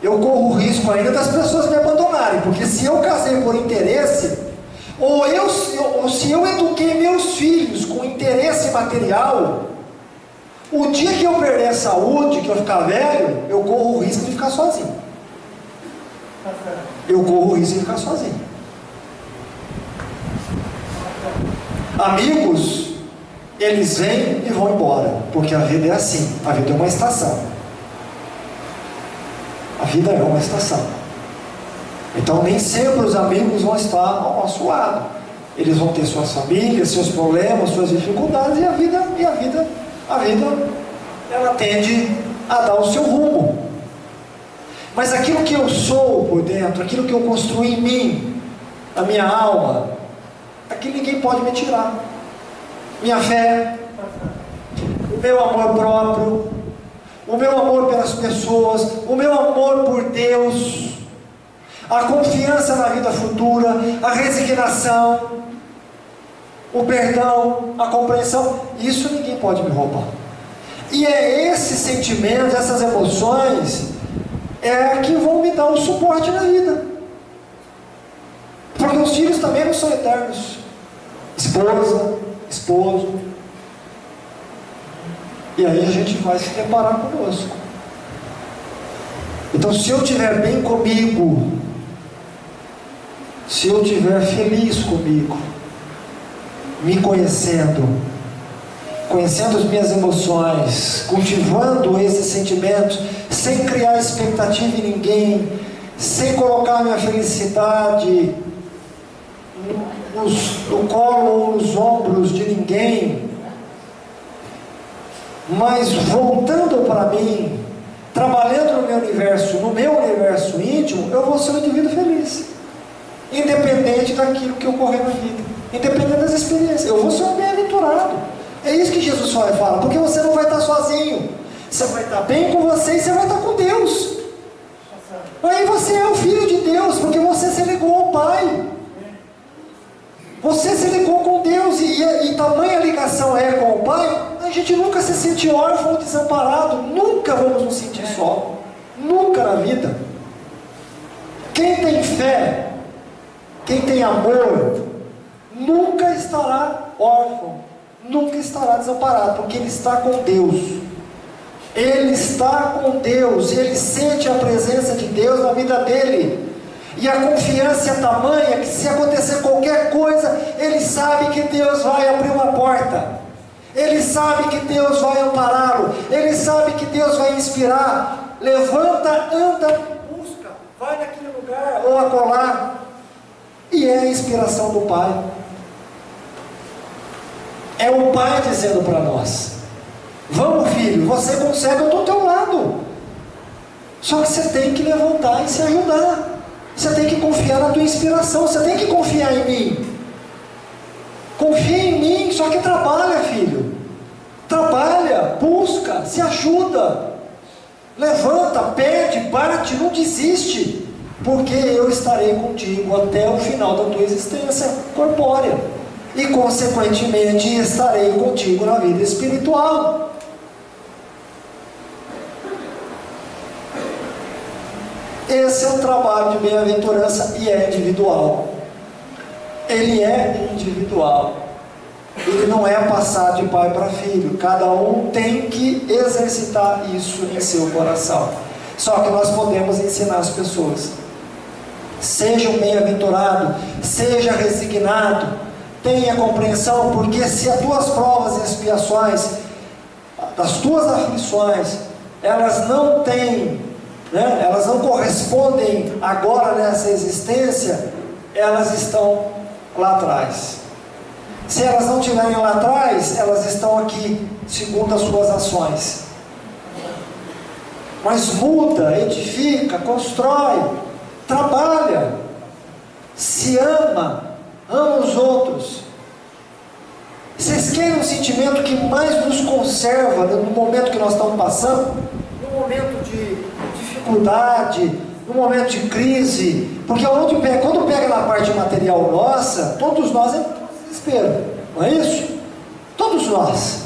eu corro o risco ainda das pessoas me abandonarem, porque se eu casei por interesse, ou se eu eduquei meus filhos com interesse material, o dia que eu perder a saúde, que eu ficar velho, eu corro o risco de ficar sozinho. Amigos, eles vêm e vão embora, porque a vida é assim, a vida é uma estação. A vida é uma estação. Então nem sempre os amigos vão estar ao nosso lado. Eles vão ter suas famílias, seus problemas, suas dificuldades, e a vida ela tende a dar o seu rumo. Mas aquilo que eu sou por dentro, aquilo que eu construí em mim, a minha alma, aquilo ninguém pode me tirar. Minha fé, o meu amor próprio, o meu amor pelas pessoas, o meu amor por Deus, a confiança na vida futura, a resignação, o perdão, a compreensão, isso ninguém pode me roubar. E é esses sentimentos, essas emoções, que vão me dar um suporte na vida. Porque os filhos também não são eternos. Esposa, esposo. E aí a gente vai se deparar conosco. Então, se eu estiver bem comigo, se eu estiver feliz comigo, me conhecendo as minhas emoções, cultivando esses sentimentos, sem criar expectativa em ninguém, sem colocar minha felicidade no colo ou nos ombros de ninguém, mas voltando para mim, trabalhando no meu universo íntimo, eu vou ser um indivíduo feliz, independente daquilo que ocorrer na vida, independente das experiências. Eu vou ser um bem-aventurado. É isso que Jesus fala, porque você não vai estar sozinho, você vai estar bem com você e você vai estar com Deus. Aí você é o filho de Deus, porque você se ligou ao Pai, você se ligou com Deus, e tamanha ligação é com o Pai, a gente nunca se sente órfão ou desamparado, nunca vamos nos sentir só, nunca na vida. Quem tem fé, quem tem amor, nunca estará órfão, nunca estará desamparado, porque ele está com Deus. Ele está com Deus, ele sente a presença de Deus na vida dele, e a confiança é tamanha que se acontecer qualquer coisa, ele sabe que Deus vai abrir uma porta, ele sabe que Deus vai ampará-lo, ele sabe que Deus vai inspirar. Levanta, anda, busca, vai naquele lugar ou acolá, e é a inspiração do Pai. É o Pai dizendo para nós: vamos, filho, você consegue, eu estou ao teu lado. Só que você tem que levantar e se ajudar. Você tem que confiar na tua inspiração, você tem que confiar em mim. Confia em mim, só que trabalha, filho. Trabalha, busca, se ajuda. Levanta, pede, bate, não desiste. Porque eu estarei contigo até o final da tua existência corpórea. E consequentemente estarei contigo na vida espiritual. Esse é um trabalho de bem-aventurança, e é individual. Ele é individual. Ele não é passado de pai para filho. Cada um tem que exercitar isso em seu coração. Só que nós podemos ensinar as pessoas. Seja um bem-aventurado, seja resignado, tenha compreensão, porque se as tuas provas e expiações, das tuas aflições, elas não têm, né, elas não correspondem agora nessa existência, elas estão lá atrás. Se elas não estiverem lá atrás, elas estão aqui, segundo as suas ações. Mas muda, edifica, constrói, trabalha, se ama os outros. Vocês querem um sentimento que mais nos conserva no momento que nós estamos passando? No momento de dificuldade, no momento de crise, porque quando pega na parte material nossa, todos nós entramos em desespero, não é isso? Todos nós.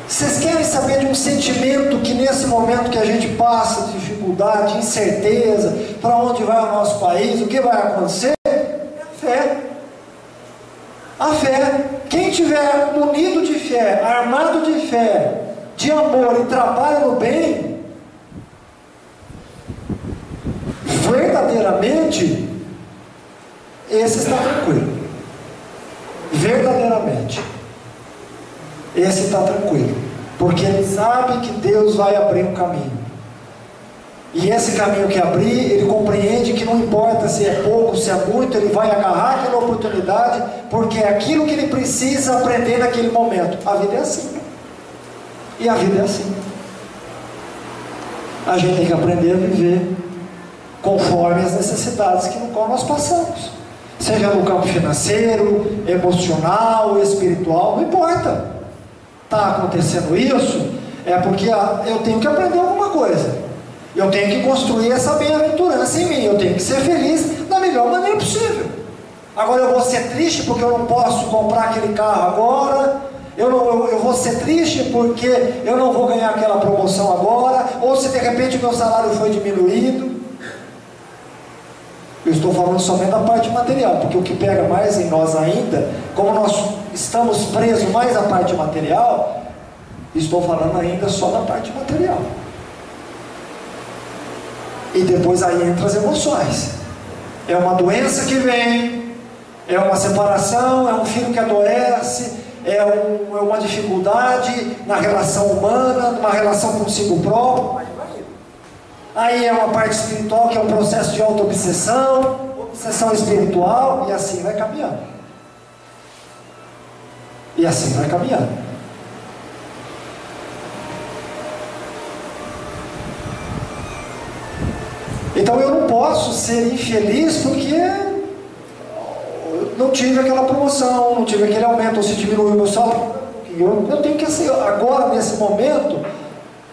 Vocês querem saber de um sentimento que nesse momento que a gente passa de dificuldade, incerteza, para onde vai o nosso país, o que vai acontecer? É a fé. A fé. Quem tiver munido de fé, armado de fé, de amor e trabalha no bem, verdadeiramente, esse está tranquilo. Verdadeiramente. Esse está tranquilo, porque ele sabe que Deus vai abrir um caminho, e esse caminho que abrir, ele compreende que não importa se é pouco, se é muito, ele vai agarrar aquela oportunidade, porque é aquilo que ele precisa aprender naquele momento. A vida é assim, e a vida é assim. A gente tem que aprender a viver conforme as necessidades no qual nós passamos, seja no campo financeiro, emocional, espiritual, não importa. Está acontecendo isso, é porque eu tenho que aprender alguma coisa. Eu tenho que construir essa bem-aventurança em mim. Eu tenho que ser feliz da melhor maneira possível. Agora eu vou ser triste porque eu não posso comprar aquele carro agora. Eu vou ser triste porque eu não vou ganhar aquela promoção agora. Ou se de repente o meu salário foi diminuído. Eu estou falando somente da parte material, porque o que pega mais em nós ainda, como nós estamos presos mais à parte material, estou falando ainda só da parte material. E depois aí entra as emoções. É uma doença que vem, é uma separação, é um filho que adoece, é uma dificuldade na relação humana, numa relação consigo próprio. Aí é uma parte espiritual, que é um processo de auto-obsessão, obsessão espiritual, e assim vai caminhando. E assim vai caminhando. Então eu não posso ser infeliz porque não tive aquela promoção, não tive aquele aumento, ou se diminuiu o meu salário. Eu tenho que ser, agora nesse momento,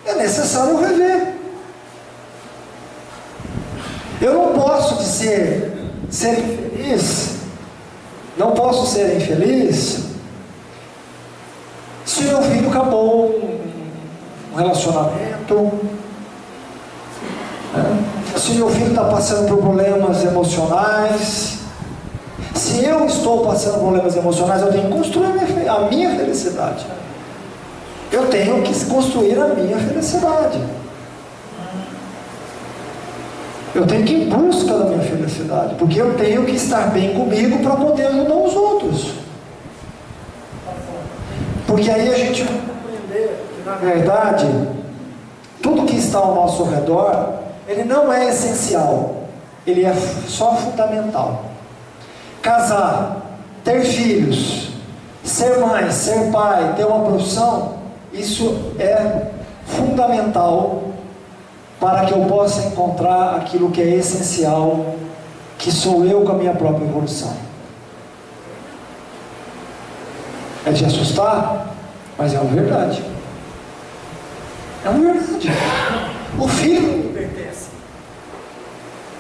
é necessário rever. Eu não posso ser infeliz, não posso ser infeliz se meu filho acabou um relacionamento, se meu filho está passando por problemas emocionais. Se eu estou passando por problemas emocionais, eu tenho que construir a minha felicidade. Eu tenho que construir a minha felicidade. Eu tenho que ir em busca da minha felicidade, porque eu tenho que estar bem comigo para poder ajudar os outros. Porque aí a gente vai compreender que, na verdade, tudo que está ao nosso redor, ele não é essencial, ele é só fundamental. Casar, ter filhos, ser mãe, ser pai, ter uma profissão, isso é fundamental para que eu possa encontrar aquilo que é essencial, que sou eu com a minha própria evolução. É te assustar? Mas é uma verdade. É uma verdade. O filho não me pertence.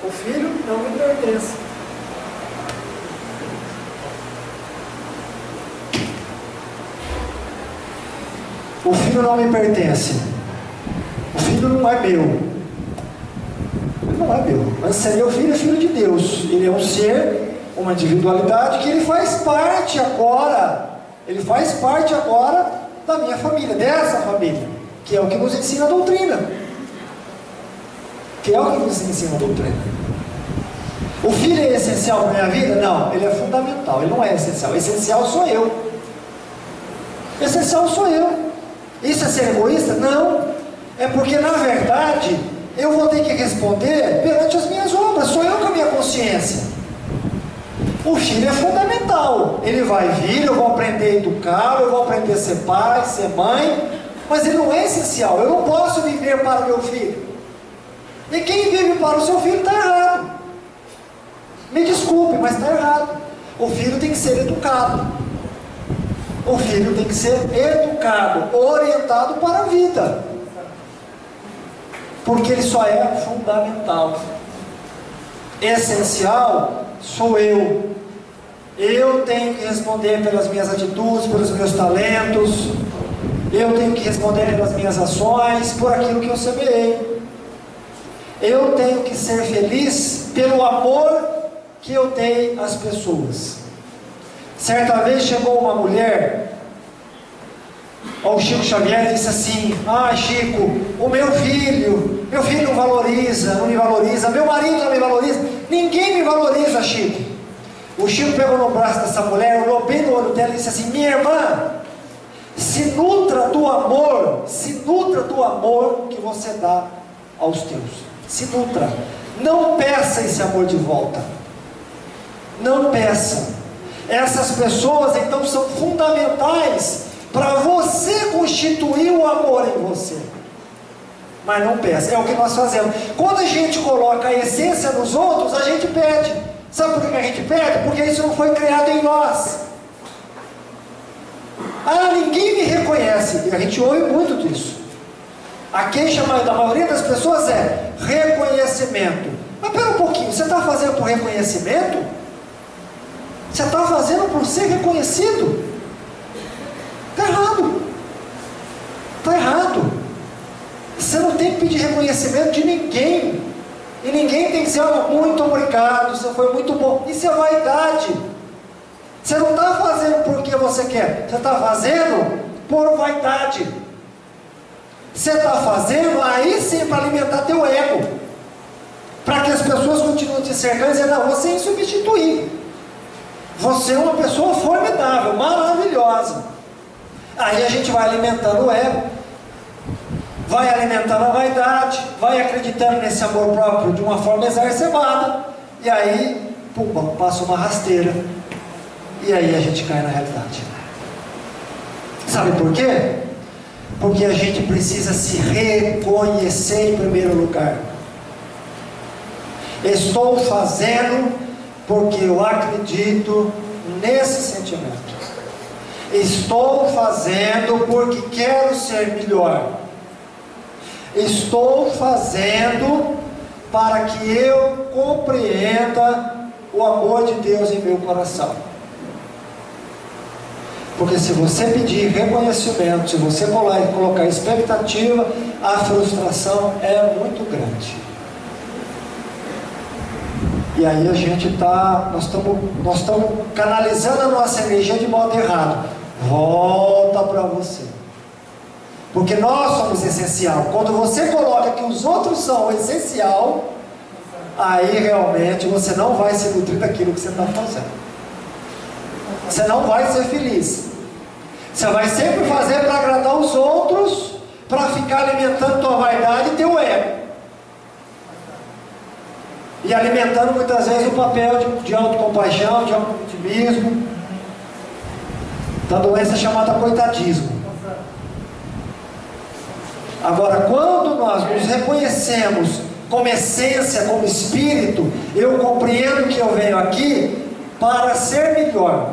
O filho não me pertence. O filho não me pertence. O filho não é meu. Ele não é meu. Mas se meu filho é filho de Deus. Ele é um ser, uma individualidade que ele faz parte agora. Ele faz parte agora da minha família, dessa família. Que é o que nos ensina a doutrina. Que é o que nos ensina a doutrina. O filho é essencial para a minha vida? Não, ele é fundamental, ele não é essencial. Essencial sou eu. Essencial sou eu. Isso é ser egoísta? Não. É porque, na verdade, eu vou ter que responder perante as minhas obras. Sou eu com a minha consciência. O filho é fundamental. Ele vai vir, eu vou aprender a educá-lo, eu vou aprender a ser pai, ser mãe, mas ele não é essencial. Eu não posso viver para o meu filho. E quem vive para o seu filho está errado. Me desculpe, mas está errado. O filho tem que ser educado. O filho tem que ser educado, orientado para a vida. Porque ele só é fundamental. Essencial sou eu. Eu tenho que responder pelas minhas atitudes, pelos meus talentos. Eu tenho que responder pelas minhas ações, por aquilo que eu semeei. Eu tenho que ser feliz pelo amor que eu dei às pessoas. Certa vez chegou uma mulher ao Chico Xavier e disse assim: ah, Chico, o meu filho não valoriza, não me valoriza, meu marido não me valoriza, ninguém me valoriza, Chico. O Chico pegou no braço dessa mulher, olhou bem no olho dela e disse assim: minha irmã, se nutra do amor que você dá aos teus. Se nutra. Não peça esse amor de volta. Não peça. Essas pessoas então são fundamentais para você constituir o amor em você. Mas não peça. É o que nós fazemos. Quando a gente coloca a essência nos outros, a gente pede. Sabe por que a gente pede? Porque isso não foi criado em nós. Ah, ninguém me reconhece. E a gente ouve muito disso. A queixa da maioria das pessoas é reconhecimento. Mas pera um pouquinho, você está fazendo por reconhecimento? Você está fazendo por ser reconhecido? Está errado. Está errado. Você não tem que pedir reconhecimento de ninguém. E ninguém tem que dizer: oh, muito obrigado, você foi muito bom. Isso é vaidade. Você não está fazendo porque você quer. Você está fazendo por vaidade. Você está fazendo aí sim para alimentar teu ego. Para que as pessoas continuem te cercando e dizendo: não, você é insubstituível. Você é uma pessoa formidável, maravilhosa. Aí a gente vai alimentando o ego, vai alimentando a vaidade, vai acreditando nesse amor próprio de uma forma exacerbada, e aí, pumba, passa uma rasteira, e aí a gente cai na realidade. Sabe por quê? Porque a gente precisa se reconhecer em primeiro lugar. Estou fazendo porque eu acredito nesse sentimento. Estou fazendo porque quero ser melhor. Estou fazendo para que eu compreenda o amor de Deus em meu coração. Porque se você pedir reconhecimento, se você colocar expectativa, a frustração é muito grande. E aí a gente nós estamos canalizando a nossa energia de modo errado. Volta para você. Porque nós somos essencial. Quando você coloca que os outros são essencial, aí realmente você não vai se nutrir daquilo que você está fazendo. Você não vai ser feliz. Você vai sempre fazer para agradar os outros, para ficar alimentando tua vaidade e teu ego. E alimentando muitas vezes o papel de autocompaixão, de autovitimismo, da doença chamada coitadismo. Agora, quando nós nos reconhecemos como essência, como espírito, eu compreendo que eu venho aqui para ser melhor.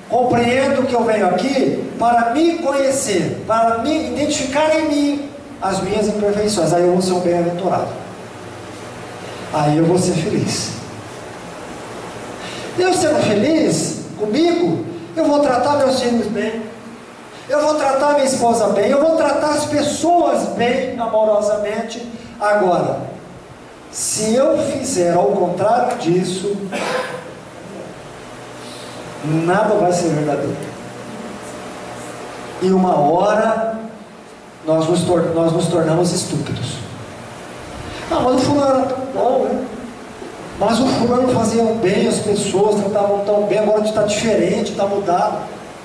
Compreendo que eu venho aqui para me conhecer, para me identificar em mim as minhas imperfeições. Aí eu vou ser um bem-aventurado. Aí eu vou ser feliz. Eu sendo feliz comigo, eu vou tratar meus filhos bem, eu vou tratar minha esposa bem, eu vou tratar as pessoas bem, amorosamente. Agora, se eu fizer ao contrário disso, nada vai ser verdadeiro. E uma hora nós nos tornamos estúpidos. Ah, mas o fulano era tão bom, né? Mas o fulano fazia bem as pessoas, tratavam tão bem, agora está diferente, está mudado.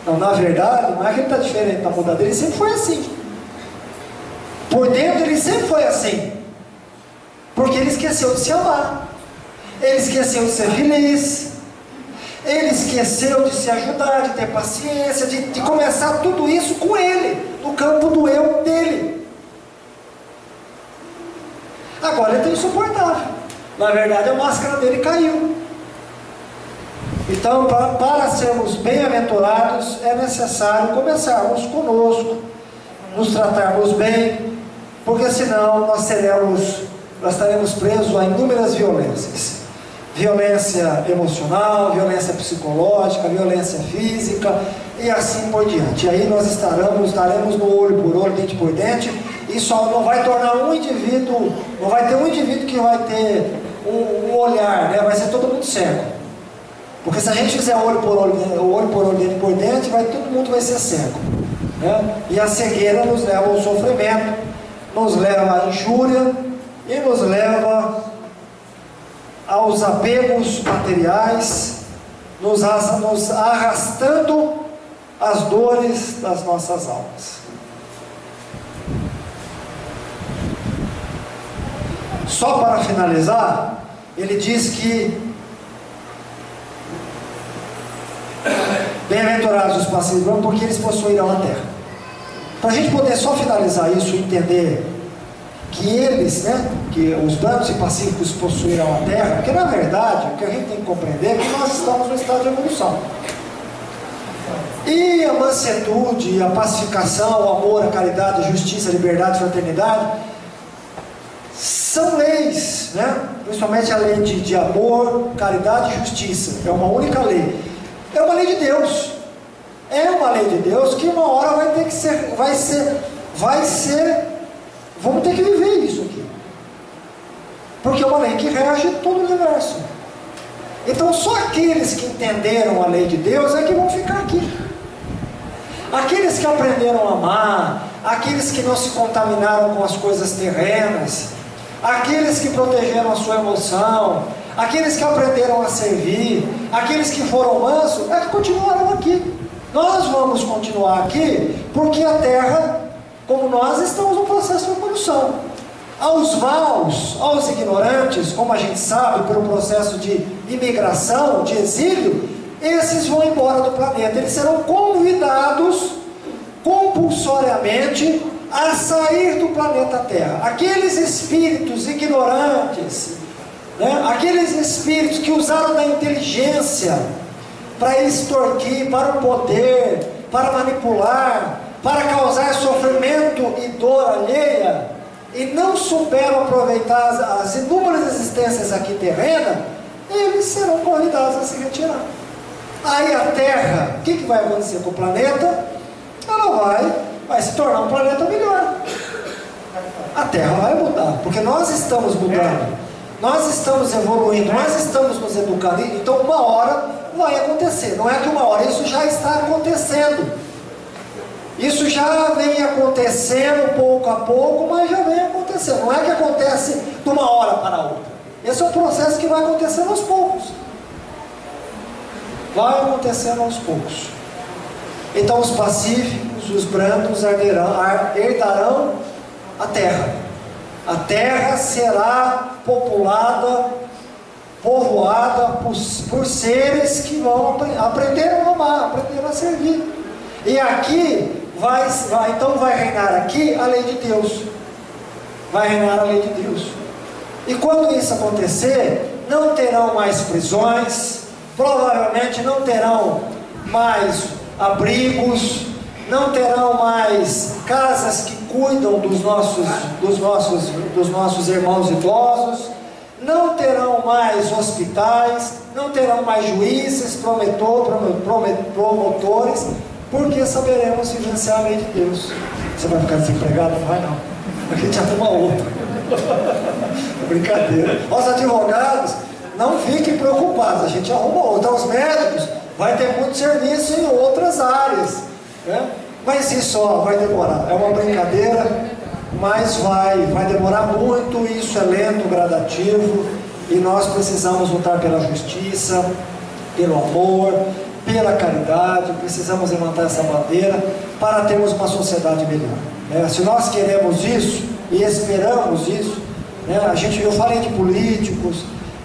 Não, na verdade, não é que ele está diferente, está mudado, ele sempre foi assim. Por dentro ele sempre foi assim. Porque ele esqueceu de se amar. Ele esqueceu de ser feliz. Ele esqueceu de se ajudar, de ter paciência, de começar tudo isso com ele, no campo do eu dele. Agora ele está insuportável. Na verdade a máscara dele caiu. Então, para sermos bem-aventurados, é necessário começarmos conosco, nos tratarmos bem, porque senão nós estaremos presos a inúmeras violências. Violência emocional, violência psicológica, violência física e assim por diante. E aí nós estaremos no olho por olho, dente por dente, e só não vai tornar um indivíduo, não vai ter um indivíduo que vai ter um olhar, né? Vai ser todo mundo cego. Porque se a gente fizer olho por olho, dente por dente, todo mundo vai ser cego, né? E a cegueira nos leva ao sofrimento, nos leva à injúria e nos leva aos apegos materiais, nos arrastando as dores das nossas almas. Só para finalizar, ele diz que bem-aventurados os pacíficos, porque eles possuirão a terra. Para a gente poder só finalizar isso e entender que eles, que os brancos e pacíficos possuirão a terra, porque na verdade o que a gente tem que compreender é que nós estamos no estado de evolução. E a mansetude, a pacificação, o amor, a caridade, a justiça, a liberdade, a fraternidade são leis, principalmente a lei de amor, caridade e justiça. É uma única lei. É uma lei de Deus. É uma lei de Deus que uma hora vamos ter que viver isso aqui. Porque é uma lei que rege todo o universo. Então só aqueles que entenderam a lei de Deus é que vão ficar aqui. Aqueles que aprenderam a amar, aqueles que não se contaminaram com as coisas terrenas, aqueles que protegeram a sua emoção, aqueles que aprenderam a servir, aqueles que foram mansos, é que continuarão aqui. Nós vamos continuar aqui porque a terra, como nós, estamos no processo de evolução. Aos maus, aos ignorantes, como a gente sabe, pelo processo de imigração, de exílio, esses vão embora do planeta. Eles serão convidados compulsoriamente a sair do planeta Terra. Aqueles espíritos ignorantes, aqueles espíritos que usaram da inteligência para extorquir, para o poder, para manipular, para causar sofrimento e dor alheia, e não souberam aproveitar as inúmeras existências aqui terrenas, eles serão convidados a se retirar. Aí a Terra, o que vai acontecer com o planeta? Ela vai se tornar um planeta melhor. A Terra vai mudar, porque nós estamos mudando, nós estamos evoluindo, nós estamos nos educando. Então uma hora vai acontecer. Não é que uma hora, isso já está acontecendo. Isso já vem acontecendo pouco a pouco, mas já vem acontecendo. Não é que acontece de uma hora para a outra. Esse é um processo que vai acontecendo aos poucos. Vai acontecendo aos poucos. Então os pacíficos, os brandos herdarão a terra. A terra será populada, povoada por seres que vão aprender a amar, aprender a servir. E aqui então vai reinar aqui a lei de Deus. Vai reinar a lei de Deus. E quando isso acontecer, não terão mais prisões, provavelmente não terão mais abrigos, não terão mais casas que cuidam dos nossos irmãos idosos, não terão mais hospitais, não terão mais juízes, promotores, porque saberemos vivenciar a lei de Deus. Você vai ficar desempregado? Não vai não. A gente arruma outro. Brincadeira. Os advogados, não fiquem preocupados, a gente arruma outro. Os médicos, vai ter muito serviço em outras áreas, mas isso vai demorar. É uma brincadeira, mas vai demorar muito. Isso é lento, gradativo, E nós precisamos lutar pela justiça, pelo amor, pela caridade. Precisamos levantar essa bandeira para termos uma sociedade melhor. Se nós queremos isso e esperamos isso, eu falei de políticos,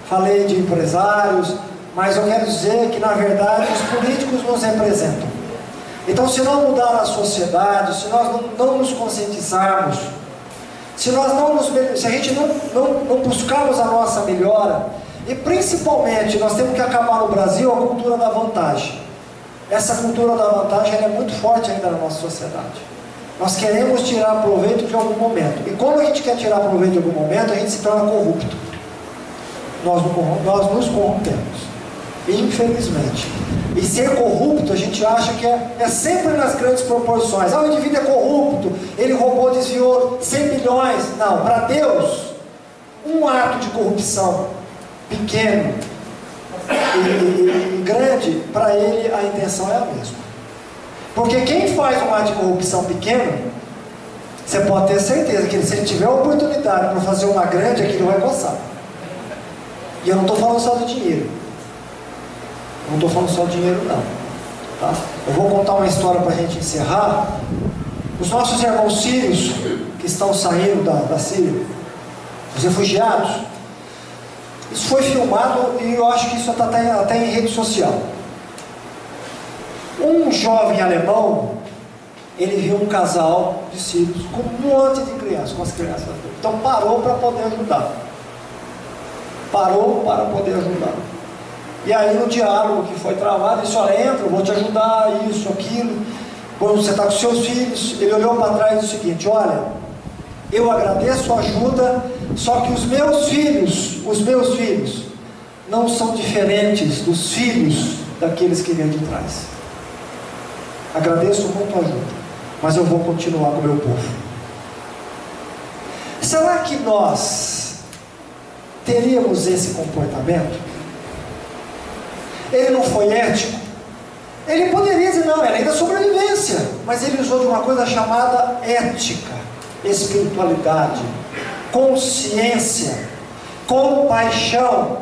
falei de empresários, mas eu quero dizer que na verdade os políticos nos representam. Então, se não mudar a sociedade, se nós não nos conscientizarmos, se a gente não buscarmos a nossa melhora, e principalmente nós temos que acabar no Brasil a cultura da vantagem. Essa cultura da vantagem é muito forte ainda na nossa sociedade. Nós queremos tirar proveito de algum momento, e quando a gente quer tirar proveito de algum momento, a gente se torna corrupto. Nós nos corrompemos, infelizmente. E ser corrupto, a gente acha que é sempre nas grandes proporções. O indivíduo é corrupto, ele roubou, desviou 100 bilhões. Não, para Deus, um ato de corrupção pequeno e grande, para ele a intenção é a mesma. Porque quem faz um ato de corrupção pequeno, você pode ter certeza que se ele tiver a oportunidade para fazer uma grande, aquilo vai coçar. E eu não estou falando só do dinheiro. Não estou falando só de dinheiro, não. Tá? Eu vou contar uma história para a gente encerrar. Os nossos irmãos sírios, que estão saindo da Síria, os refugiados, isso foi filmado e eu acho que isso está até em rede social. Um jovem alemão, ele viu um casal de sírios com um monte de crianças, com as crianças. Então parou para poder ajudar. Parou para poder ajudar. E aí no diálogo que foi travado, ele disse: olha, entra, eu vou te ajudar, isso, aquilo. Quando você está com seus filhos, ele olhou para trás e disse o seguinte: olha, eu agradeço a ajuda, só que os meus filhos não são diferentes dos filhos daqueles que vêm de trás. Agradeço muito a ajuda, mas eu vou continuar com o meu povo. Será que nós teríamos esse comportamento? Ele não foi ético? Ele poderia dizer: não, é lei da sobrevivência, mas ele usou de uma coisa chamada ética, espiritualidade, consciência, compaixão.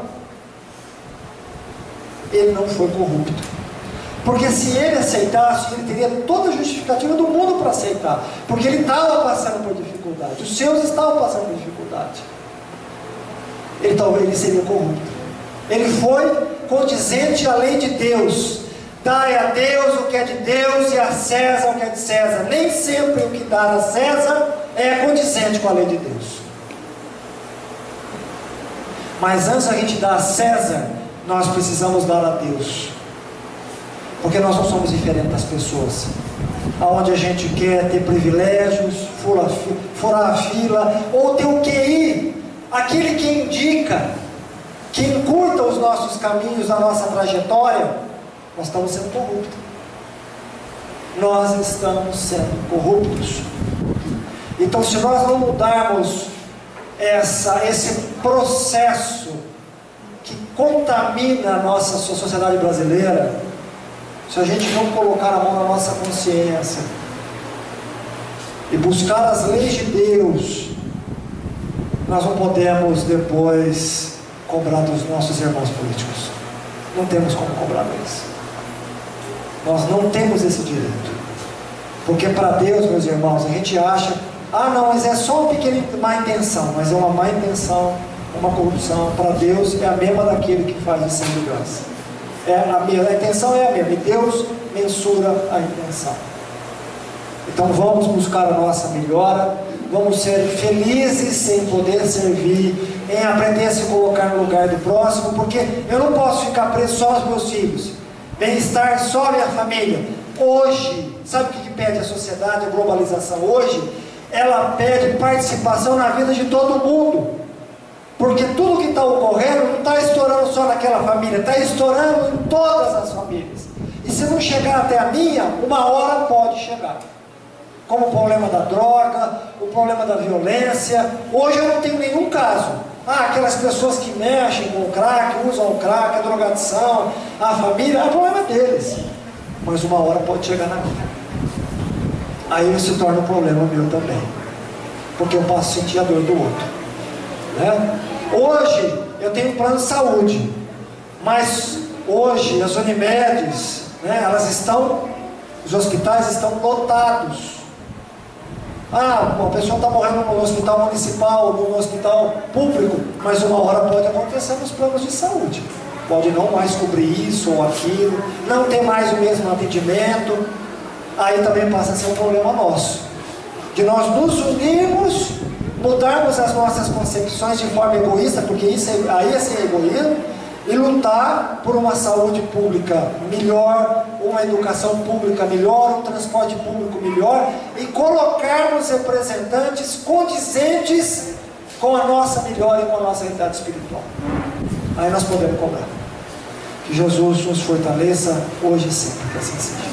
Ele não foi corrupto, porque se ele aceitasse, ele teria toda a justificativa do mundo para aceitar, porque ele estava passando por dificuldade, os seus estavam passando por dificuldade. Ele seria corrupto. Ele foi condizente à lei de Deus. Dai a Deus o que é de Deus e a César o que é de César. Nem sempre o que dá a César é condizente com a lei de Deus. Mas antes da gente dar a César, nós precisamos dar a Deus. Porque nós não somos diferentes das pessoas. Aonde a gente quer ter privilégios, furar a fila, ou ter o QI, aquele que indica, que encurta os nossos caminhos, a nossa trajetória, nós estamos sendo corruptos. Nós estamos sendo corruptos. Então, se nós não mudarmos esse processo que contamina a nossa sociedade brasileira, se a gente não colocar a mão na nossa consciência e buscar as leis de Deus, nós não podemos depois cobrar dos nossos irmãos políticos. Não temos como cobrar deles. Nós não temos esse direito. Porque para Deus, meus irmãos, a gente acha: não, mas é só uma pequena má intenção. Mas é uma má intenção, uma corrupção. Para Deus é a mesma daquele que faz de 100 milhões. A intenção é a mesma, e Deus mensura a intenção. Então vamos buscar a nossa melhora, vamos ser felizes em poder servir, em aprender a se colocar no lugar do próximo, porque eu não posso ficar preso só aos meus filhos, bem-estar só à minha família. Hoje, sabe o que pede a sociedade, a globalização? Hoje, ela pede participação na vida de todo mundo, porque tudo que está ocorrendo não está estourando só naquela família, está estourando em todas as famílias. E se não chegar até a minha, uma hora pode chegar. Como o problema da droga, o problema da violência. Hoje eu não tenho nenhum caso. Aquelas pessoas que mexem com o crack, usam o crack, a drogadição, a família, é o problema deles. Mas uma hora pode chegar na minha. Aí se torna um problema meu também, porque eu posso sentir a dor do outro, né? Hoje eu tenho um plano de saúde, mas hoje as Unimedes, né, os hospitais estão lotados. A pessoa está morrendo no hospital municipal, no hospital público, mas uma hora pode acontecer nos planos de saúde. Pode não mais cobrir isso ou aquilo, não ter mais o mesmo atendimento. Aí também passa a ser um problema nosso, de nós nos unirmos, mudarmos as nossas concepções de forma egoísta, porque aí é ser egoísmo, e lutar por uma saúde pública melhor, uma educação pública melhor, um transporte público melhor, e colocarmos representantes condizentes com a nossa melhora e com a nossa realidade espiritual. Aí nós podemos cobrar. Que Jesus nos fortaleça hoje e sempre, que assim seja.